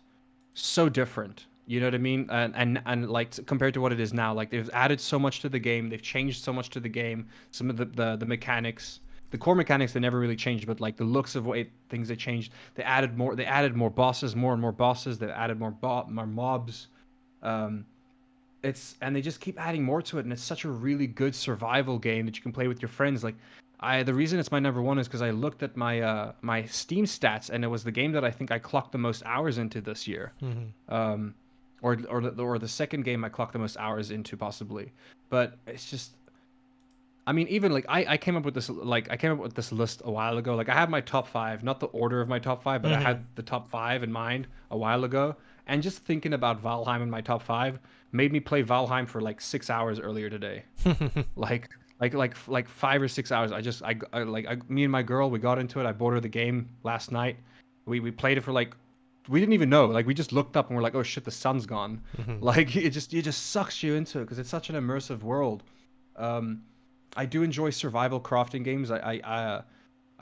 so different. You know what I mean? And like compared to what it is now, like they've added so much to the game. They've changed so much to the game. Some of the mechanics, the core mechanics, they never really changed, but like the looks of things they changed. They added more bosses, more and more bosses. They added more mobs. And they just keep adding more to it, and it's such a really good survival game that you can play with your friends. Like the reason it's my number one is because I looked at my my Steam stats, and it was the game that I think I clocked the most hours into this year. Or the second game I clocked the most hours into possibly. But it's just, I mean, even like I came up with this list a while ago. Like I had my top 5, not the order of my top 5, but I had the top 5 in mind a while ago. And just thinking about Valheim in my top 5 made me play Valheim for like 6 hours earlier today. like 5 or 6 hours. Me and my girl, we got into it. I bought her the game last night. We played it for like, we didn't even know. Like we just looked up and we're like, oh shit, the sun's gone. Like it just sucks you into it because it's such an immersive world. I do enjoy survival crafting games. I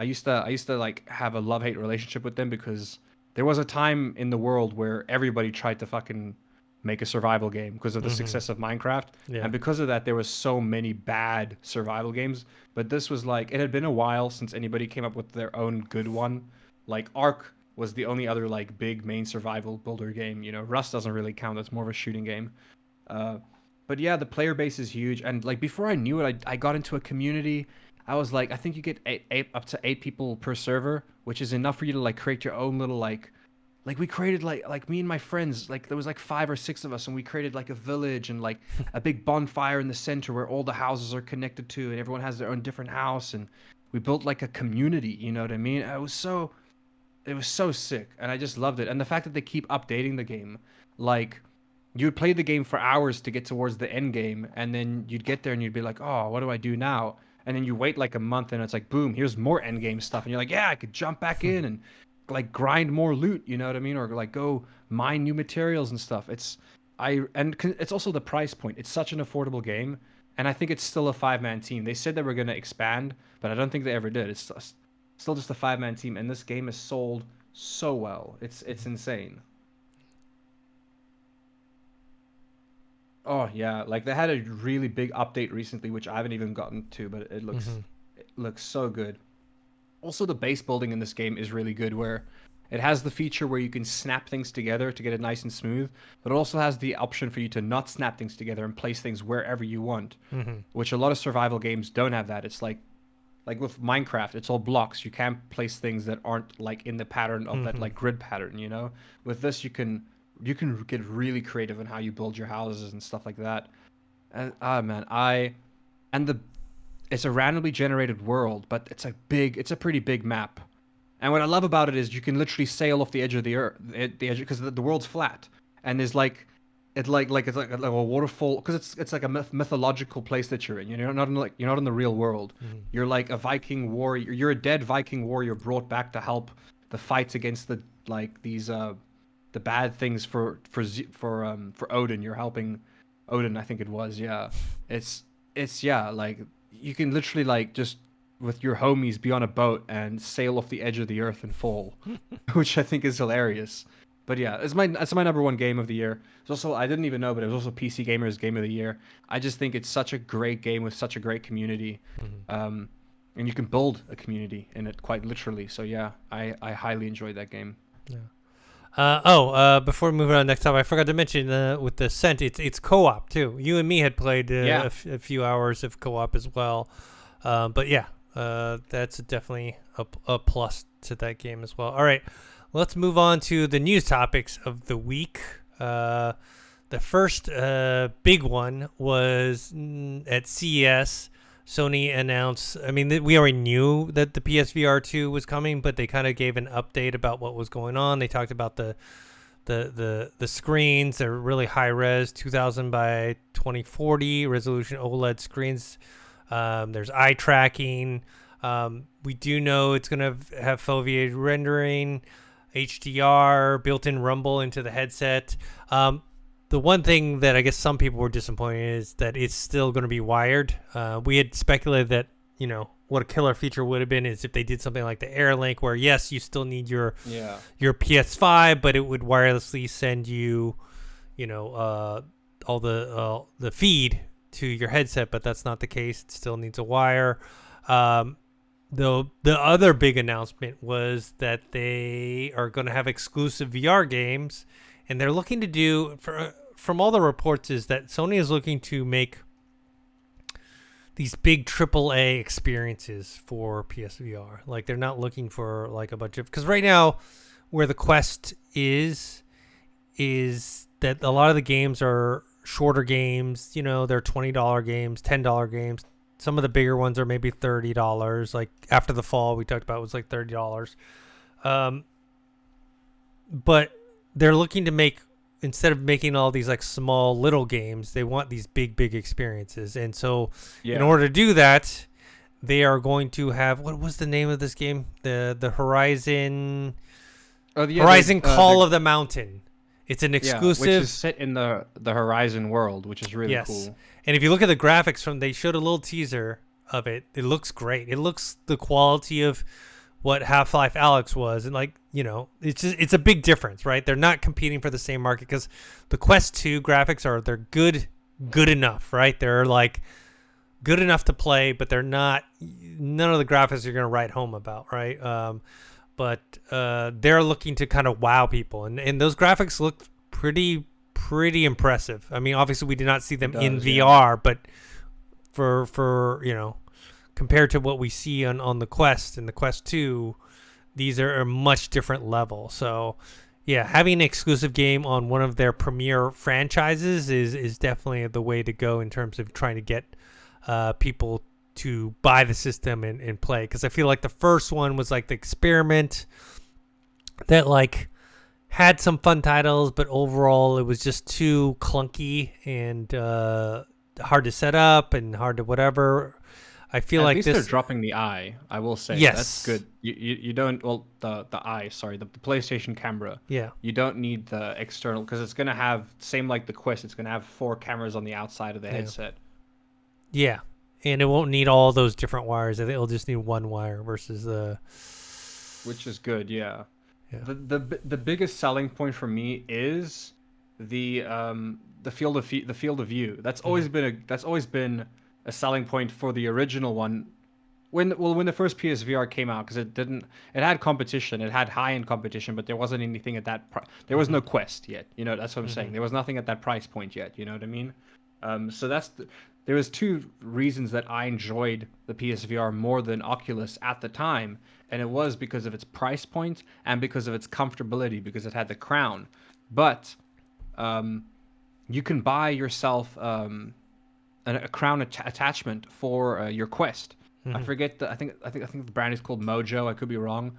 used to like have a love-hate relationship with them because there was a time in the world where everybody tried to fucking make a survival game because of the success of Minecraft. Yeah. And because of that, there was so many bad survival games. But this was like, it had been a while since anybody came up with their own good one. Like Ark was the only other like big main survival builder game. You know, Rust doesn't really count. That's more of a shooting game. But yeah, the player base is huge. And like before I knew it, I got into a community. I was like, I think you get up to 8 people per server, which is enough for you to like create your own little like we created like me and my friends, like there was like 5 or 6 of us, and we created like a village and like a big bonfire in the center where all the houses are connected to, and everyone has their own different house, and we built like a community. You know what I mean? It was so sick, and I just loved it. And the fact that they keep updating the game, like you would play the game for hours to get towards the end game, and then you'd get there and you'd be like, oh, what do I do now? And then you wait like a month, and it's like, boom, here's more end game stuff, and you're like, yeah, I could jump back in and like grind more loot, you know what I mean, or like go mine new materials and stuff. It's also the price point. It's such an affordable game, and I think it's still a 5-man team. They said they were going to expand, but I don't think they ever did. It's still just a 5-man team, and this game is sold so well. It's insane. Oh yeah, like they had a really big update recently, which I haven't even gotten to, but it looks so good. Also, the base building in this game is really good, where it has the feature where you can snap things together to get it nice and smooth, but it also has the option for you to not snap things together and place things wherever you want, which a lot of survival games don't have that. It's like with Minecraft, it's all blocks. You can't place things that aren't like in the pattern of that like grid pattern, you know? With this, you can get really creative in how you build your houses and stuff like that. And it's a randomly generated world, but it's a pretty big map. And what I love about it is you can literally sail off the edge of the earth, because the world's flat, and there's it's like a waterfall, because it's like a mythological place that you're in. You're not in the real world. You're like a Viking warrior. You're a dead Viking warrior brought back to help the fights against the bad things for Odin. You're helping Odin, I think it was. Yeah, it's like you can literally like just with your homies be on a boat and sail off the edge of the earth and fall, which I think is hilarious. But yeah, it's my number one game of the year. It's also, I didn't even know, but it was also PC Gamer's Game of the Year. I just think it's such a great game with such a great community, and you can build a community in it quite literally. So yeah, I highly enjoyed that game. Yeah. Before we move on to the next topic, I forgot to mention with the Ascent, it's co-op too. You and me had played a few hours of co-op as well. But yeah, that's definitely a plus to that game as well. All right, let's move on to the news topics of the week. The first big one was at CES. Sony announced, I mean, we already knew that the PSVR 2 was coming, but they kind of gave an update about what was going on. They talked about the screens. They're really high res, 2000 by 2040 resolution OLED screens. There's eye tracking. We do know it's going to have foveated rendering, HDR, built-in rumble into the headset. The one thing that I guess some people were disappointed is that it's still going to be wired. We had speculated that, what a killer feature would have been is if they did something like the AirLink, where yes, you still need your PS5, but it would wirelessly send you, all the feed to your headset. But that's not the case. It still needs a wire. The other big announcement was that they are going to have exclusive VR games. And they're looking to do, from all the reports, is that Sony is looking to make these big AAA experiences for PSVR. Like, they're not looking for like a bunch of, because right now, where the Quest is that a lot of the games are shorter games. They're $20 games, $10 games. Some of the bigger ones are maybe $30. Like After the Fall, we talked about, was like $30. But they're looking to make, instead of making all these like small little games, they want these big experiences. And so in order to do that, they are going to have, what was the name of this game? The Horizon Call of the Mountain. It's an exclusive, which is set in the Horizon world, which is really cool. And if you look at the graphics they showed a little teaser of it. It looks great. It looks the quality of what Half-Life Alyx was, and like, you know, it's a big difference, right? They're not competing for the same market because the Quest 2 graphics they're good enough, right? They're like good enough to play, but they're not, none of the graphics you're gonna write home about, right? But they're looking to kind of wow people, and those graphics look pretty impressive. I mean, obviously we did not see them in VR, but for you know, compared to what we see on the Quest and the Quest 2, these are a much different level. So yeah, having an exclusive game on one of their premier franchises is definitely the way to go in terms of trying to get people to buy the system and play. Because I feel like the first one was like the experiment that like had some fun titles, but overall it was just too clunky and hard to set up and hard to whatever. I feel like they're dropping the eye. I will say that's good. You don't the eye. Sorry, the PlayStation camera. Yeah. You don't need the external because it's gonna have same like the Quest. It's gonna have 4 cameras on the outside of the headset. Yeah, and it won't need all those different wires. It'll just need one wire versus the. Which is good. Yeah. The biggest selling point for me is the field of view. That's always been a selling point for the original one when the first PSVR came out, because it had competition, it had high-end competition, but there wasn't anything at that there was no Quest yet, you know. That's what I'm saying. There was nothing at that price point yet, you know what I mean? So there was 2 reasons that I enjoyed the PSVR more than Oculus at the time, and it was because of its price point and because of its comfortability, because it had the crown. But you can buy yourself a crown attachment for your Quest. I forget I think the brand is called Mojo. I could be wrong.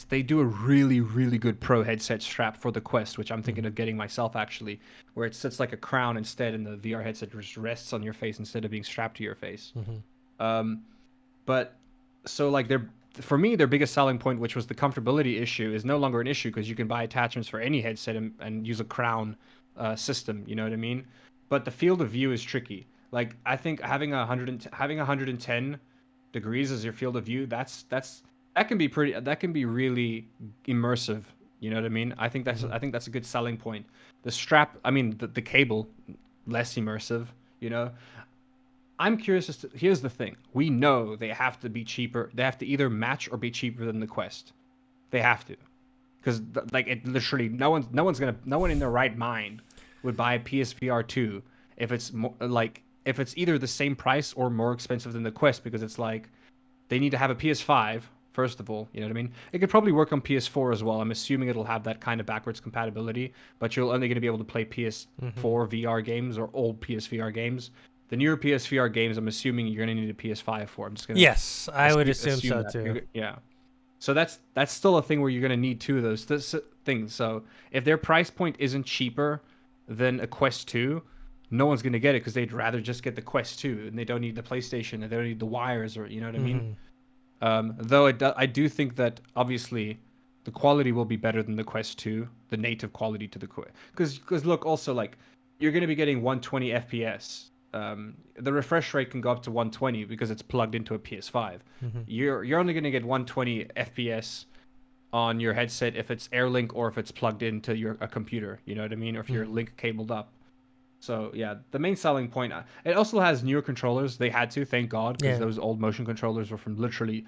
They do a really good pro headset strap for the Quest, which I'm thinking of getting myself actually, where it sits like a crown instead, and the VR headset just rests on your face instead of being strapped to your face. But so like for me, their biggest selling point, which was the comfortability issue, is no longer an issue because you can buy attachments for any headset and use a crown system. You know what I mean? But the field of view is tricky. Like, I think having 110 degrees as your field of view, that can be really immersive. You know what I mean? I think that's a good selling point. The strap, I mean, the cable, less immersive. You know, I'm curious here's the thing: we know they have to be cheaper. They have to either match or be cheaper than the Quest. They have to, because like it literally no one in their right mind would buy a PSVR 2 if it's more like. If it's either the same price or more expensive than the Quest, because it's like they need to have a PS5 first of all, you know what I mean? It could probably work on PS4 as well. I'm assuming it'll have that kind of backwards compatibility, but you're only going to be able to play PS4 VR games or old PSVR games. The newer PSVR games, I'm assuming you're going to need a PS5 for. I'm just going to Yes, I would assume so too. Yeah. So that's still a thing where you're going to need 2 of those things. So if their price point isn't cheaper than a Quest 2, no one's going to get it because they'd rather just get the Quest 2 and they don't need the PlayStation and they don't need the wires, or you know what I mean? Though I do think that obviously the quality will be better than the Quest 2, the native quality to the Quest. Because look, also like you're going to be getting 120 FPS. The refresh rate can go up to 120 because it's plugged into a PS5. You're only going to get 120 FPS on your headset if it's AirLink or if it's plugged into a computer. You know what I mean? Or if you're link cabled up. So yeah, the main selling point. It also has newer controllers. They had to, thank God, because those old motion controllers were from literally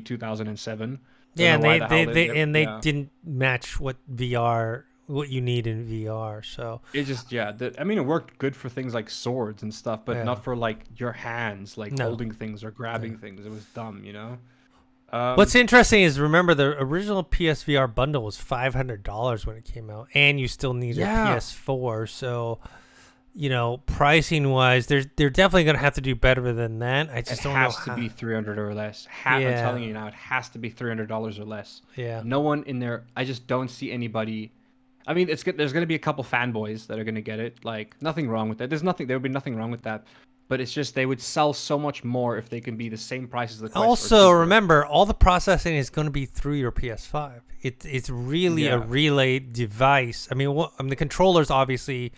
2007. Yeah, and they didn't match what you need in VR. So it just it worked good for things like swords and stuff, but not for like your hands, like holding things or grabbing things. It was dumb, you know. What's interesting is, remember, the original PSVR bundle was $500 when it came out, and you still need a PS4. So, you know, pricing wise, they're definitely going to have to do better than that. I just don't know. It has to be $300 or less. I'm telling you now, it has to be $300 or less. Yeah. No one in there. I just don't see anybody. I mean, it's good. There's going to be a couple fanboys that are going to get it. Like, nothing wrong with that. There would be nothing wrong with that. But it's just they would sell so much more if they can be the same price as the Quest. Also, remember, all the processing is going to be through your PS5. It's really a relay device. I mean, the controllers obviously,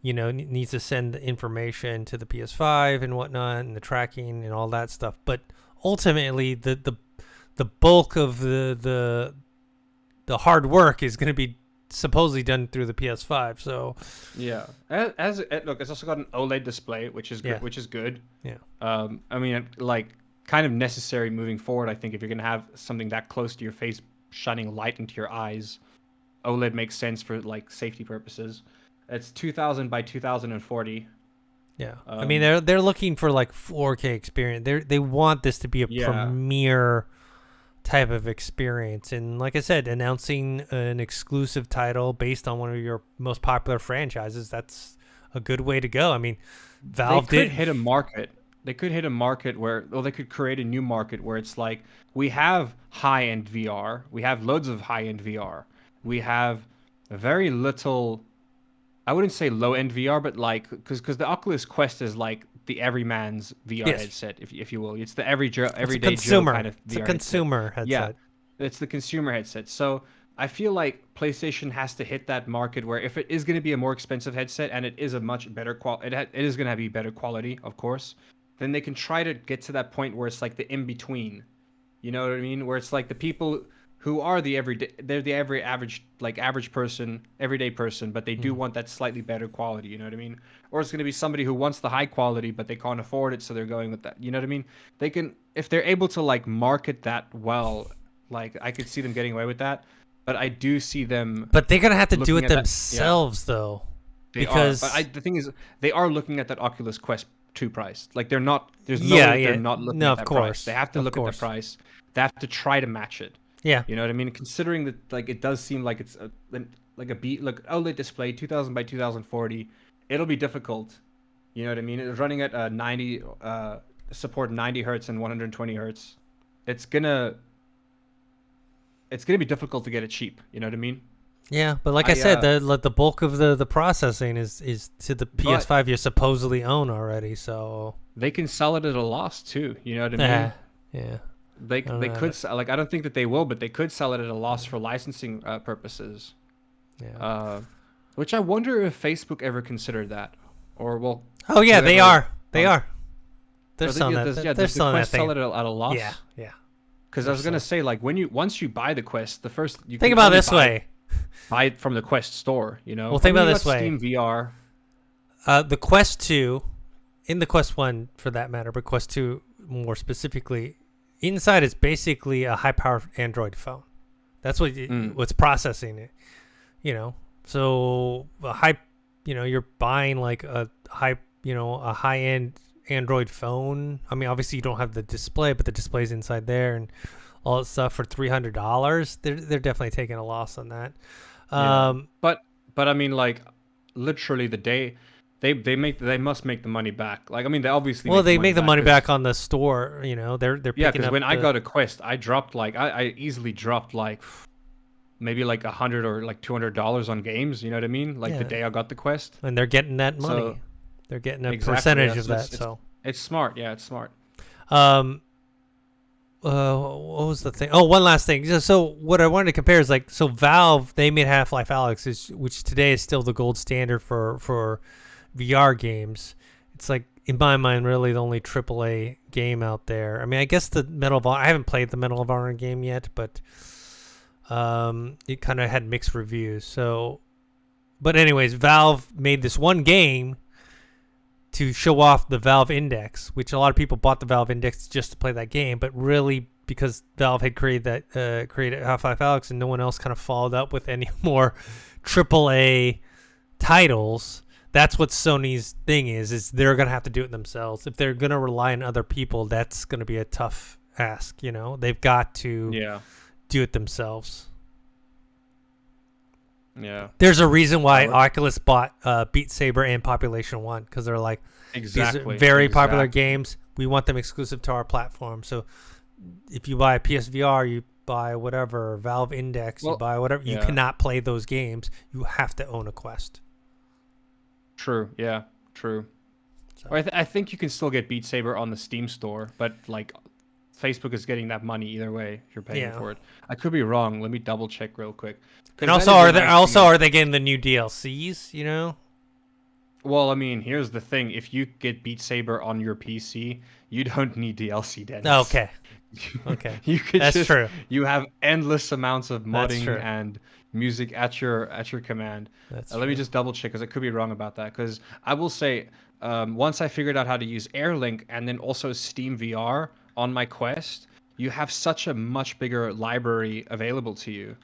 you know, needs to send the information to the PS5 and whatnot, and the tracking and all that stuff. But ultimately, the the bulk of the hard work is going to be supposedly done through the PS5. So yeah, look, it's also got an OLED display, which is good, which is good. Yeah. I mean, like, kind of necessary moving forward. I think if you're gonna have something that close to your face, shining light into your eyes, OLED makes sense for like safety purposes. It's 2000 by 2040. Yeah, I mean they're looking for like 4K experience. They want this to be a premier type of experience, and like I said, announcing an exclusive title based on one of your most popular franchises, that's a good way to go. I mean, Valve could hit a market. They could hit a market where, well, they could create a new market where it's like, we have high-end VR, we have loads of high-end VR, we have very little, I wouldn't say low-end VR, but like, because the Oculus Quest is like the everyman's VR headset, if you will. It's the everyday Joe kind of VR It's a consumer headset. Yeah, it's the consumer headset. So I feel like PlayStation has to hit that market where if it is going to be a more expensive headset and it is a much better quality, it is going to be better quality, of course, then they can try to get to that point where it's like the in-between. You know what I mean? Where it's like the people who are they're the average person, everyday person, but they do want that slightly better quality, you know what I mean? Or it's going to be somebody who wants the high quality, but they can't afford it, so they're going with that. You know what I mean? They can, if they're able to like market that well, like I could see them getting away with that, but I do see them. But they're going to have to do it themselves though. Because but the thing is, they are looking at that Oculus Quest 2 price. Like they're not, there's no way they're not looking at that price. They have to look at the price. They have to try to match it. Yeah. You know what I mean? Considering that, like, it does seem like it's like a OLED display, 2000 by 2040. It'll be difficult. You know what I mean? It's running at 90 support 90 hertz and 120 hertz. It's gonna be difficult to get it cheap. You know what I mean? Yeah, but like I said, the bulk of the processing is to the PS5 you supposedly own already. So they can sell it at a loss too. You know what I mean? Yeah. They could, like, I don't think that they will, but they could sell it at a loss for licensing purposes. Yeah. Which I wonder if Facebook ever considered that, or well. Oh yeah, they are. They are. They're selling that. Does the Quest sell it at a loss? Yeah. Because I was gonna say, like, once you buy the Quest, the first you think about it this way. Buy it from the Quest store, you know. Well, think about it this way. Steam VR. The Quest 2, in the Quest 1 for that matter, but Quest 2 more specifically, inside is basically a high-powered Android phone. That's what's processing it. You know, so you're buying like a high-end Android phone. I mean, obviously you don't have the display, but the display's inside there and all that stuff for $300. They're definitely taking a loss on that. But I mean, like, literally the day they must make the money back. Like, I mean, they obviously make the money back on the store. You know, they're picking up. Because when I got a Quest, I dropped I easily dropped like maybe like $100 or like $200 on games. You know what I mean? Like the day I got the Quest, and they're getting that money. So, they're getting a percentage of that. So it's smart. Yeah, it's smart. What was the thing? Oh, one last thing. So what I wanted to compare is like, so Valve, they made Half-Life Alyx, which today is still the gold standard for VR games. It's like, in my mind, really the only AAA game out there. I mean, I guess the Medal of Honor, I haven't played the Medal of Honor game yet, but it kind of had mixed reviews. So, but anyways, Valve made this one game to show off the Valve Index, which a lot of people bought the Valve Index just to play that game, but really because Valve had created Half-Life Alyx and no one else kind of followed up with any more AAA titles. That's what Sony's thing is they're going to have to do it themselves. If they're going to rely on other people, that's going to be a tough ask, you know? They've got to do it themselves. Yeah. There's a reason why Oculus bought Beat Saber and Population 1, because they're like, these are very popular games. We want them exclusive to our platform. So if you buy a PSVR, you buy whatever, Valve Index, you buy whatever, you cannot play those games. You have to own a Quest. True. Yeah, true. So. I think you can still get Beat Saber on the Steam store, but like Facebook is getting that money either way if you're paying for it. I could be wrong. Let me double check real quick. And are they getting the new DLCs, you know? Well, I mean, here's the thing. If you get Beat Saber on your PC, you don't need DLC, Dennis. Okay. Okay, You could that's just true. you have endless amounts of That's modding true. and music at your command. That's Let me true. just double check because I could be wrong about that. Because I will say, once I figured out how to use AirLink and then also Steam VR on my Quest, you have such a much bigger library available to you.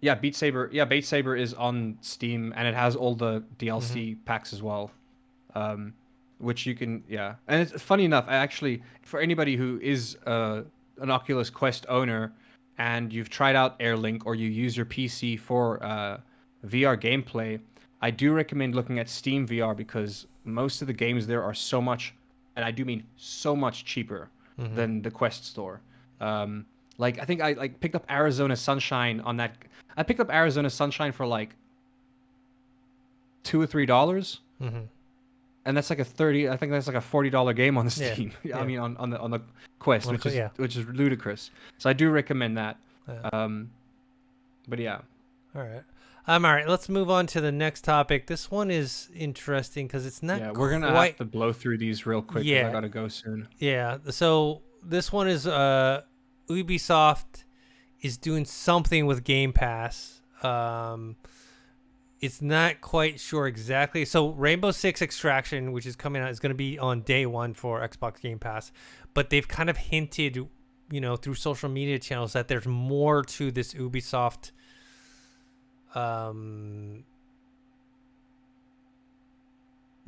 Yeah, Beat Saber. Yeah, Beat Saber is on Steam and it has all the Hmm. DLC packs as well. Um, which you can, yeah. And it's funny enough, I actually, for anybody who is an Oculus Quest owner and you've tried out AirLink or you use your PC for VR gameplay, I do recommend looking at Steam VR because most of the games there are so much, and I do mean so much cheaper Hmm. than the Quest store. Um, like I think I like picked up Arizona Sunshine on that. I picked up Arizona Sunshine for like $2 or $3, Hmm. and that's like a 30. I think that's like a $40 game on the Yeah. Steam. I Yeah. mean on the Quest, Yeah. which is ludicrous. So I do recommend that. Yeah. Um, but yeah, All right. All right. Let's move on to the next topic. This one is interesting because it's not yeah, we're gonna have quite. to blow through these real quick because I Yeah. gotta go soon. Yeah. So this one is Ubisoft is doing something with Game Pass. It's not quite sure exactly. So Rainbow Six Extraction, which is coming out, is going to be on day one for Xbox Game Pass, but they've kind of hinted, through social media channels that there's more to this Ubisoft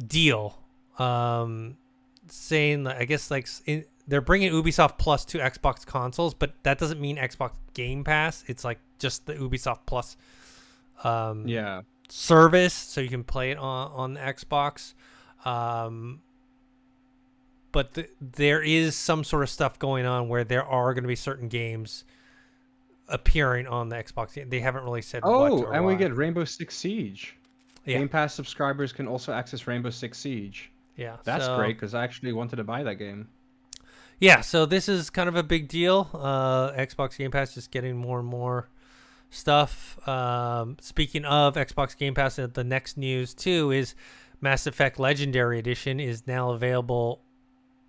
deal. Saying, I guess, they're bringing Ubisoft Plus to Xbox consoles, but that doesn't mean Xbox Game Pass. It's like just the Ubisoft Plus Yeah. service, so you can play it on the Xbox. But there is some sort of stuff going on where there are going to be certain games appearing on the Xbox. They haven't really said what Oh, or and we why. get Rainbow Six Siege. Yeah, Game Pass subscribers can also access Rainbow Six Siege. yeah. That's So great because I actually wanted to buy that game. yeah, so this is kind of a big deal. Xbox Game Pass just getting more and more stuff. Speaking of Xbox Game Pass, the next news too is Mass Effect Legendary Edition is now available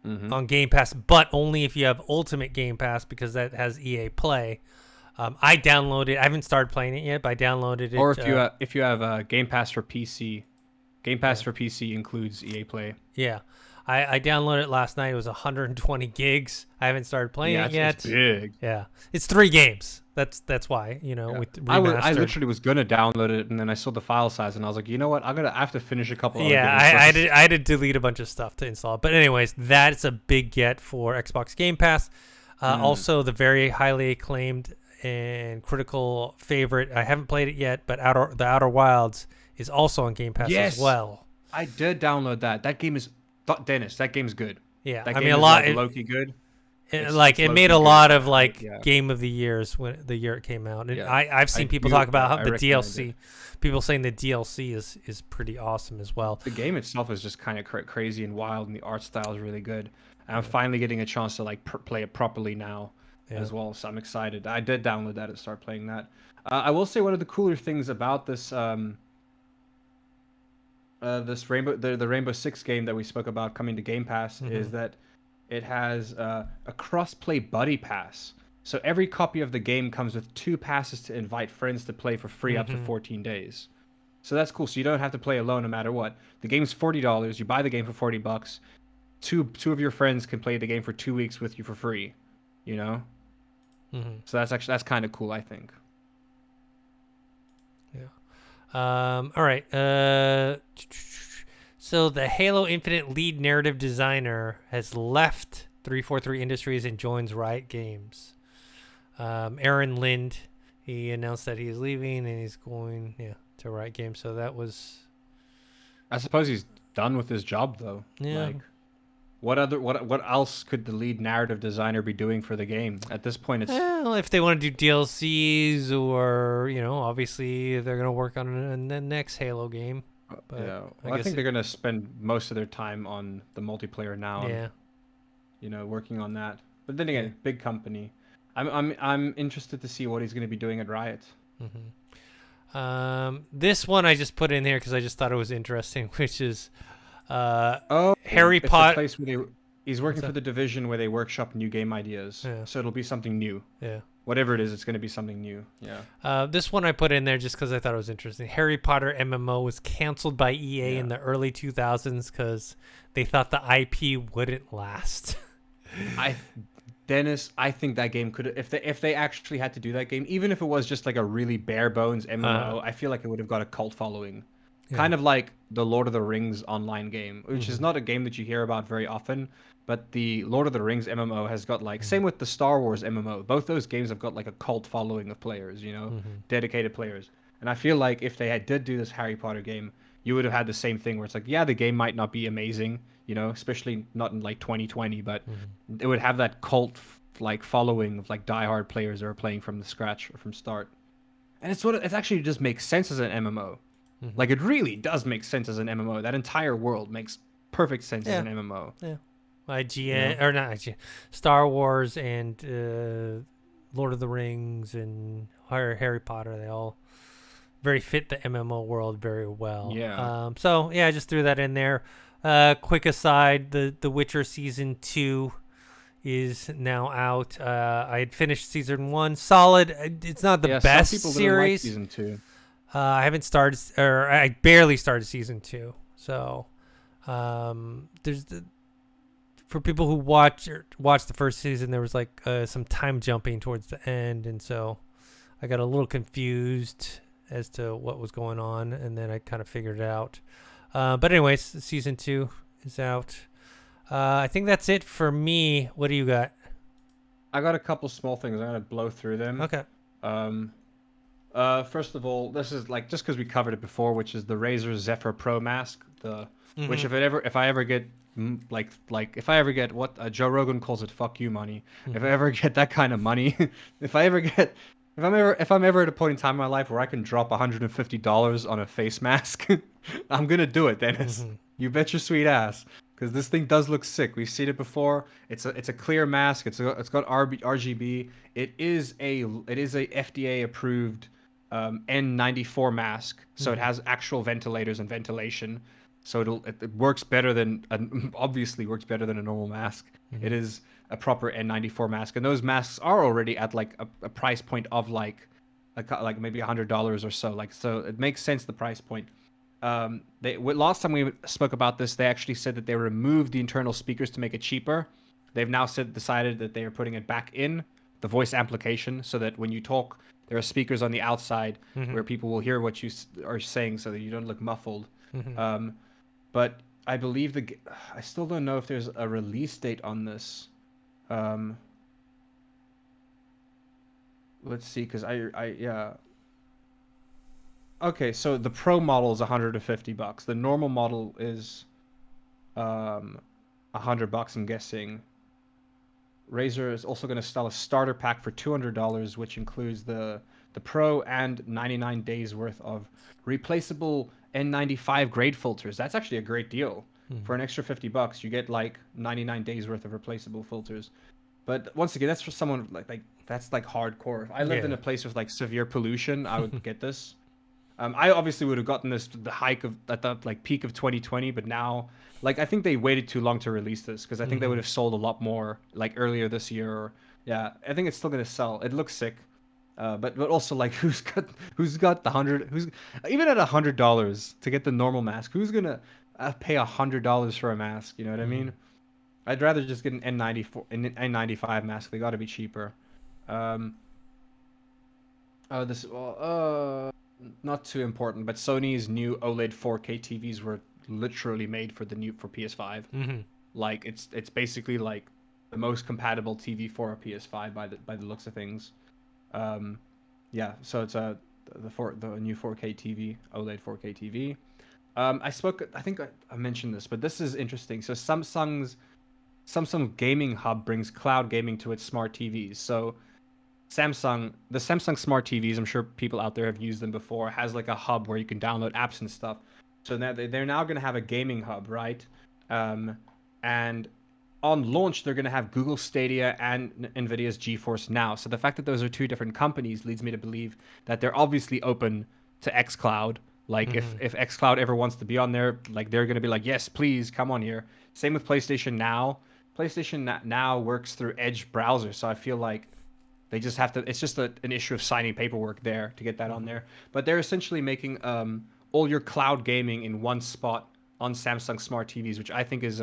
Mm-hmm. on Game Pass, but only if you have Ultimate Game Pass because that has EA Play. I downloaded. I haven't started playing it yet, but I downloaded it. Or if you have Game Pass for PC, Game Pass for PC includes EA Play. Yeah, I downloaded it last night. It was 120 gigs. I haven't started playing it yet. It's big. Yeah, it's 3 games. That's why Yeah. with I remastered. literally was gonna download it, and then I saw the file size, and I was like, you know what? I have to finish a couple. Yeah, other games I had to delete a bunch of stuff to install. But anyways, that's a big get for Xbox Game Pass. Also, the very highly acclaimed and critical favorite. I haven't played it yet, but the Outer Wilds is also on Game Pass Yes. as well. I did download that. That game is Dennis. That game's good. Yeah, That I game mean a is lot. like Loki good. It It's made a low-key lot good. of like Yeah. game of the years when the year it came out. And Yeah. I've seen people do- talk about I how the recommend DLC. People saying the DLC is pretty awesome as well. The game itself is just kind of crazy and wild, and the art style is really good. And I'm finally getting a chance to like play it properly now Yeah. as well, so I'm excited. I did download that and start playing that. I will say one of the cooler things about this this the Rainbow Six game that we spoke about coming to Game Pass is that it has a cross-play buddy pass. So every copy of the game comes with 2 passes to invite friends to play for free up to 14 days. So that's cool. So you don't have to play alone no matter what. The game's $40. You buy the game for $40. Two of your friends can play the game for 2 weeks with you for free. You know. So that's kind of cool, I think. Yeah. All right. So the Halo Infinite lead narrative designer has left 343 Industries and joins Riot Games. Aaron Lind, he announced that he is leaving and he's going to Riot Games. So that was. I suppose he's done with his job though. Yeah. Like, what else could the lead narrative designer be doing for the game at this point? It's Well, if they want to do DLCs or obviously they're gonna work on the next Halo game. But yeah. I Well, I guess think they're gonna spend most of their time on the multiplayer now. Yeah. Working on that. But then again, big company. I'm interested to see what he's gonna be doing at Riot. This one I just put in here because I just thought it was interesting, which is Oh, Harry it's the Potter. place where He's What's working for that? the division where they workshop new game ideas. Yeah. So it'll be something new. Yeah. Whatever it is, it's going to be something new. Yeah. This one I put in there just because I thought it was interesting. Harry Potter MMO was canceled by EA in Yeah. the early 2000s because they thought the IP wouldn't last. I Dennis, I think that game could, if they actually had to do that game, even if it was just like a really bare bones MMO, I feel like it would have got a cult following. Yeah. Kind of like the Lord of the Rings online game, which is Mhm. not a game that you hear about very often, but the Lord of the Rings MMO has got like, same with the Star Wars MMO. Both those games have got like a cult following of players, you know, Mhm. dedicated players. And I feel like if they did do this Harry Potter game, you would have had the same thing where it's like, yeah, the game might not be amazing, you know, especially not in like 2020, but Mhm. it would have that cult like following of like diehard players that are playing from the scratch or from start. And it actually just makes sense as an MMO. Mhm. Like it really does make sense as an MMO. That entire world makes perfect sense as Yeah. an MMO. Yeah. You IGN know? or not IGN, Star Wars and Lord of the Rings and Harry Potter. They all very fit the MMO world very well. Yeah. So yeah, I just threw that in there. Quick aside: the Witcher season 2 is now out. I had finished season 1. Solid. It's not the Yeah, best some people didn't like series. season 2. I haven't started, or I barely started season 2. So there's for people who watched the first season, there was like some time jumping towards the end, and so I got a little confused as to what was going on, and then I kind of figured it out. But anyways, season 2 is out. I think that's it for me. What do you got? I got a couple small things. I'm gonna blow through them. Okay. Um, First of all, this is like just because we covered it before, which is the Razer Zephyr Pro mask. Which if I ever get if I ever get what Joe Rogan calls it, fuck you money. If I ever get that kind of money, if I'm ever at a point in time in my life where I can drop $150 on a face mask, I'm gonna do it, Dennis. Mhm. You bet your sweet ass. Because this thing does look sick. We've seen it before. It's a clear mask. It's got RGB. It is a FDA approved N94 mask. So it has actual ventilators and ventilation. So it works better than obviously works better than a normal mask. Mhm. It is a proper N94 mask, and those masks are already at like a price point of like maybe $100 or so. Like so, it makes sense the price point. Last time we spoke about this, they actually said that they removed the internal speakers to make it cheaper. They've now decided that they are putting it back in the voice amplification, so that when you talk, there are speakers on the outside where people will hear what you are saying, so that you don't look muffled. Mhm. But I believe I still don't know if there's a release date on this. Let's see, because yeah. Okay, so the Pro model is $150. The normal model is $100, I'm guessing. Razer is also going to sell a starter pack for $200, which includes the Pro and 99 days worth of replaceable N95 grade filters. That's actually a great deal. For an extra $50, you get like 99 days worth of replaceable filters. But once again, that's for someone like that's like hardcore. If I lived in a place with like severe pollution, I would get this. I obviously would have gotten this at the like peak of 2020, but now, like, I think they waited too long to release this because I think they would have sold a lot more like earlier this year. Or, yeah, I think it's still gonna sell. It looks sick, but also like who's got the who's even at $100 to get the normal mask? Who's gonna pay $100 for a mask? You know what I mean? I'd rather just get an N95 mask. They got to be cheaper. Um, Not too important, but Sony's new OLED 4K TVs were literally made for PS5. Like it's basically like the most compatible TV for a PS5 by the looks of things. Yeah, so it's the new 4K TV, OLED 4K TV. I think I mentioned this, but this is interesting. So Samsung Gaming Hub brings cloud gaming to its smart TVs. So the Samsung Smart TVs, I'm sure people out there have used them before, has like a hub where you can download apps and stuff. So now they're now going to have a gaming hub, right? And on launch, they're going to have Google Stadia and NVIDIA's GeForce Now. So the fact that those are two different companies leads me to believe that they're obviously open to xCloud. Like if xCloud ever wants to be on there, like they're going to be like, yes, please come on here. Same with PlayStation Now. PlayStation Now works through Edge browser, so I feel like they just have to. It's just an issue of signing paperwork there to get that on there. But they're essentially making all your cloud gaming in one spot on Samsung smart TVs, which I think is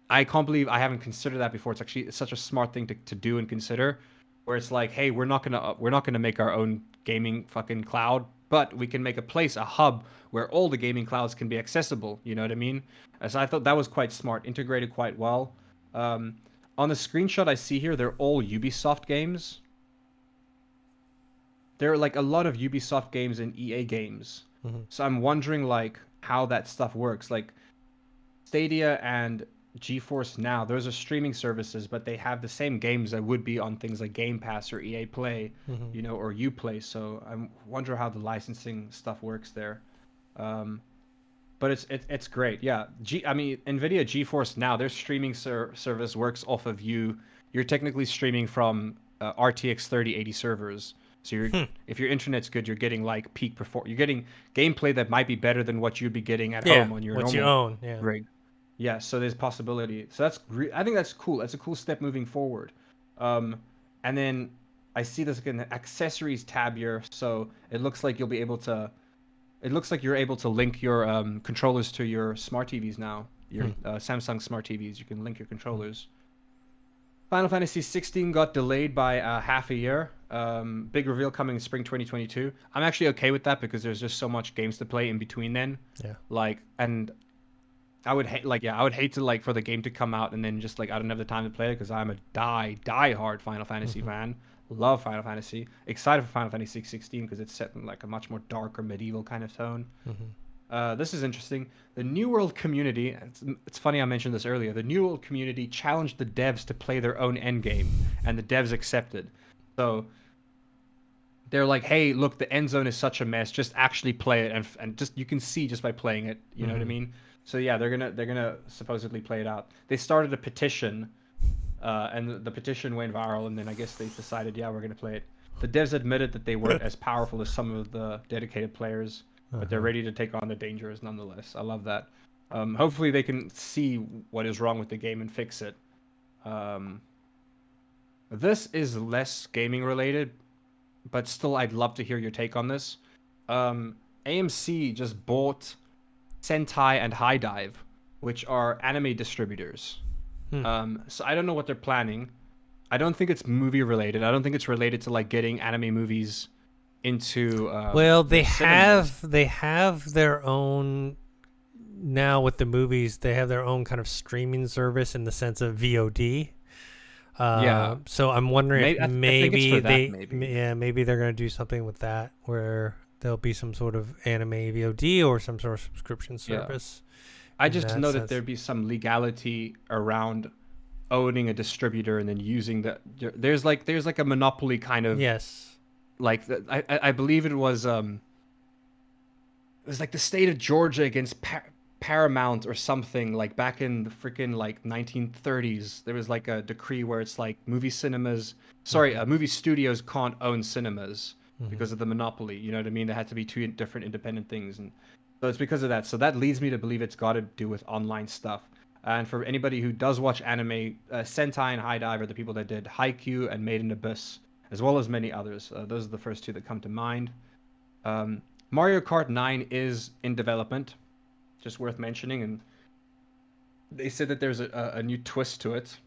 I can't believe I haven't considered that before. It's such a smart thing to do and consider, where it's like, hey, we're not gonna make our own gaming fucking cloud, but we can make a place, a hub where all the gaming clouds can be accessible. You know what I mean? So I thought that was quite smart, integrated quite well. Um, on the screenshot I see here, they're all Ubisoft games. There are like a lot of Ubisoft games and EA games. So I'm wondering like how that stuff works. Like Stadia and GeForce Now, those are streaming services, but they have the same games that would be on things like Game Pass or EA Play, or Uplay. So I wonder how the licensing stuff works there. But it's great. Yeah, I mean, NVIDIA GeForce Now, their streaming service works off of you. You're technically streaming from RTX 3080 servers. So if your internet's good, you're getting like peak performance. You're getting gameplay that might be better than what you'd be getting at home on your what normal you own. Yeah. rig. Yeah, so there's possibility. So I think that's cool. That's a cool step moving forward. And then I see this again, the accessories tab here. So it looks like you'll be able to. It looks like you're able to link your controllers to your smart TVs now. Your Samsung smart TVs. You can link your controllers. Final Fantasy 16 got delayed by half a year. Big reveal coming in spring 2022. I'm actually okay with that because there's just so much games to play in between then. Yeah. And I would hate to for the game to come out and then just I don't have the time to play it because I'm a die hard Final Fantasy fan. Love Final Fantasy. Excited for Final Fantasy 16 because it's set in a much more darker medieval kind of tone. This is interesting. The New World community, it's funny I mentioned this earlier, the New World community challenged the devs to play their own endgame, and the devs accepted. So they're like, hey, look, the end zone is such a mess, just actually play it, and just you can see just by playing it, you know what I mean? So yeah, they're gonna supposedly play it out. They started a petition, and the petition went viral, and then I guess they decided, yeah, we're gonna play it. The devs admitted that they weren't as powerful as some of the dedicated players, but they're ready to take on the dangers nonetheless. I love that. Hopefully they can see what is wrong with the game and fix it. This is less gaming related, but still I'd love to hear your take on this. AMC just bought Sentai and High Dive, which are anime distributors. So I don't know what they're planning. I don't think it's movie related. I don't think it's related to getting anime movies into well, they have their own now with the movies. They have their own kind of streaming service in the sense of VOD. Yeah. So I'm wondering if maybe maybe they're going to do something with that where there'll be some sort of anime VOD or some sort of subscription service. I just know that there'd be some legality around owning a distributor and then using that. There's like a monopoly kind of. Yes. I believe it was the state of Georgia against Paramount or something back in the freaking 1930s. There was a decree where it's movie cinemas, movie studios can't own cinemas because of the monopoly. You know what I mean? There had to be two different independent things, and so it's because of that. So that leads me to believe it's got to do with online stuff. And for anybody who does watch anime, Sentai and High Dive are the people that did Haikyuu and Made in Abyss, as well as many others. Those are the first two that come to mind. Mario Kart 9 is in development, just worth mentioning, and they said that there's a new twist to it.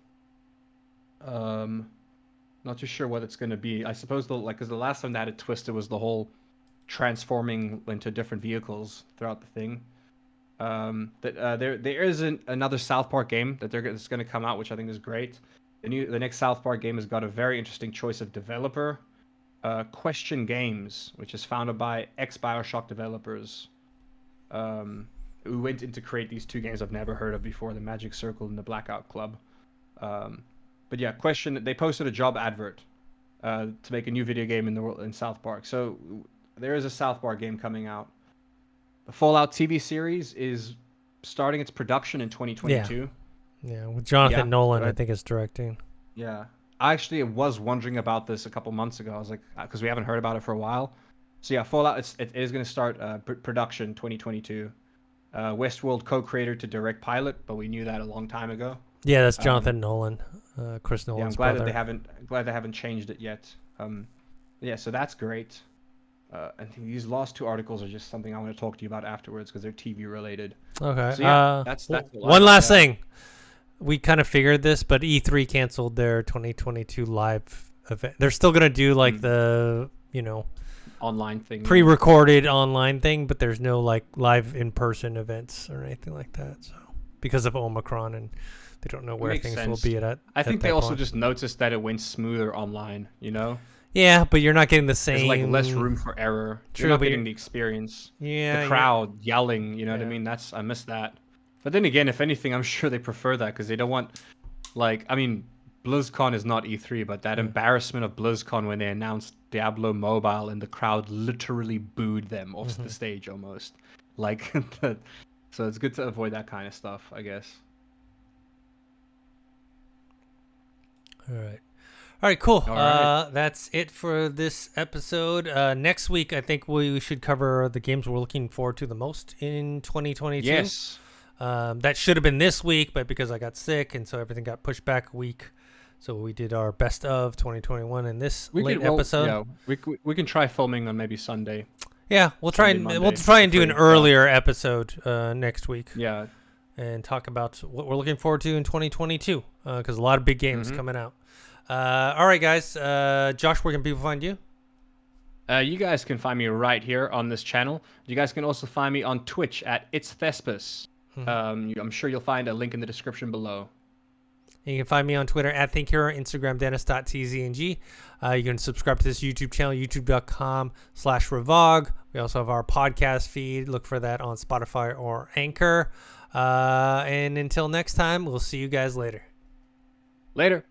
Not too sure what it's going to be. I suppose because the last time that had twisted was the whole transforming into different vehicles throughout the thing. There is another South Park game that's going to come out, which I think is great. The next South Park game has got a very interesting choice of developer, Question Games, which is founded by ex-BioShock developers, who went in to create these two games I've never heard of before, the Magic Circle and the Blackout Club. But yeah, they posted a job advert to make a new video game in South Park. So there is a South Park game coming out. The Fallout TV series is starting its production in 2022. Yeah, with Jonathan Nolan, I think, is directing. Yeah. I actually was wondering about this a couple months ago. I was because we haven't heard about it for a while. So yeah, Fallout, it is going to start production 2022. Westworld co-creator to direct pilot, but we knew that a long time ago. Yeah, that's Jonathan Nolan, Chris Yeah, I'm Nolan's glad brother. that they haven't changed it yet. Yeah, so that's great. And these last two articles are just something I want to talk to you about afterwards because they're TV related. Okay. So yeah, that's one last thing. We kind of figured this, but E3 canceled their 2022 live event. They're still gonna do like the online thing, pre-recorded online thing, but there's no like live in-person events or anything like that. So because of Omicron, and they don't know where things will be at. I think they also just noticed that it went smoother online. Yeah, but you're not getting the same. There's like less room for error. True, you're not getting the experience. Yeah, the crowd yelling. You know what I mean? I miss that. But then again, if anything, I'm sure they prefer that because they don't want, BlizzCon is not E3, but that embarrassment of BlizzCon when they announced Diablo Mobile and the crowd literally booed them off the stage almost. So it's good to avoid that kind of stuff, I guess. All right, cool. All right. That's it for this episode. Next week, I think we should cover the games we're looking forward to the most in 2022. Yes. That should have been this week, but because I got sick, and so everything got pushed back a week. So we did our best of 2021 in this episode. Yeah, we can try filming on maybe Sunday. Yeah, we'll try and do an earlier episode next week. Yeah. And talk about what we're looking forward to in 2022 because a lot of big games coming out. All right, guys. Josh, where can people find you? You guys can find me right here on this channel. You guys can also find me on Twitch at It's Thespis. I'm sure you'll find a link in the description below. And you can find me on Twitter at ThinkHero, Instagram Dennis.tzng. You can subscribe to this YouTube channel, youtube.com/Revog. We also have our podcast feed. Look for that on Spotify or Anchor. And until next time, we'll see you guys later. Later.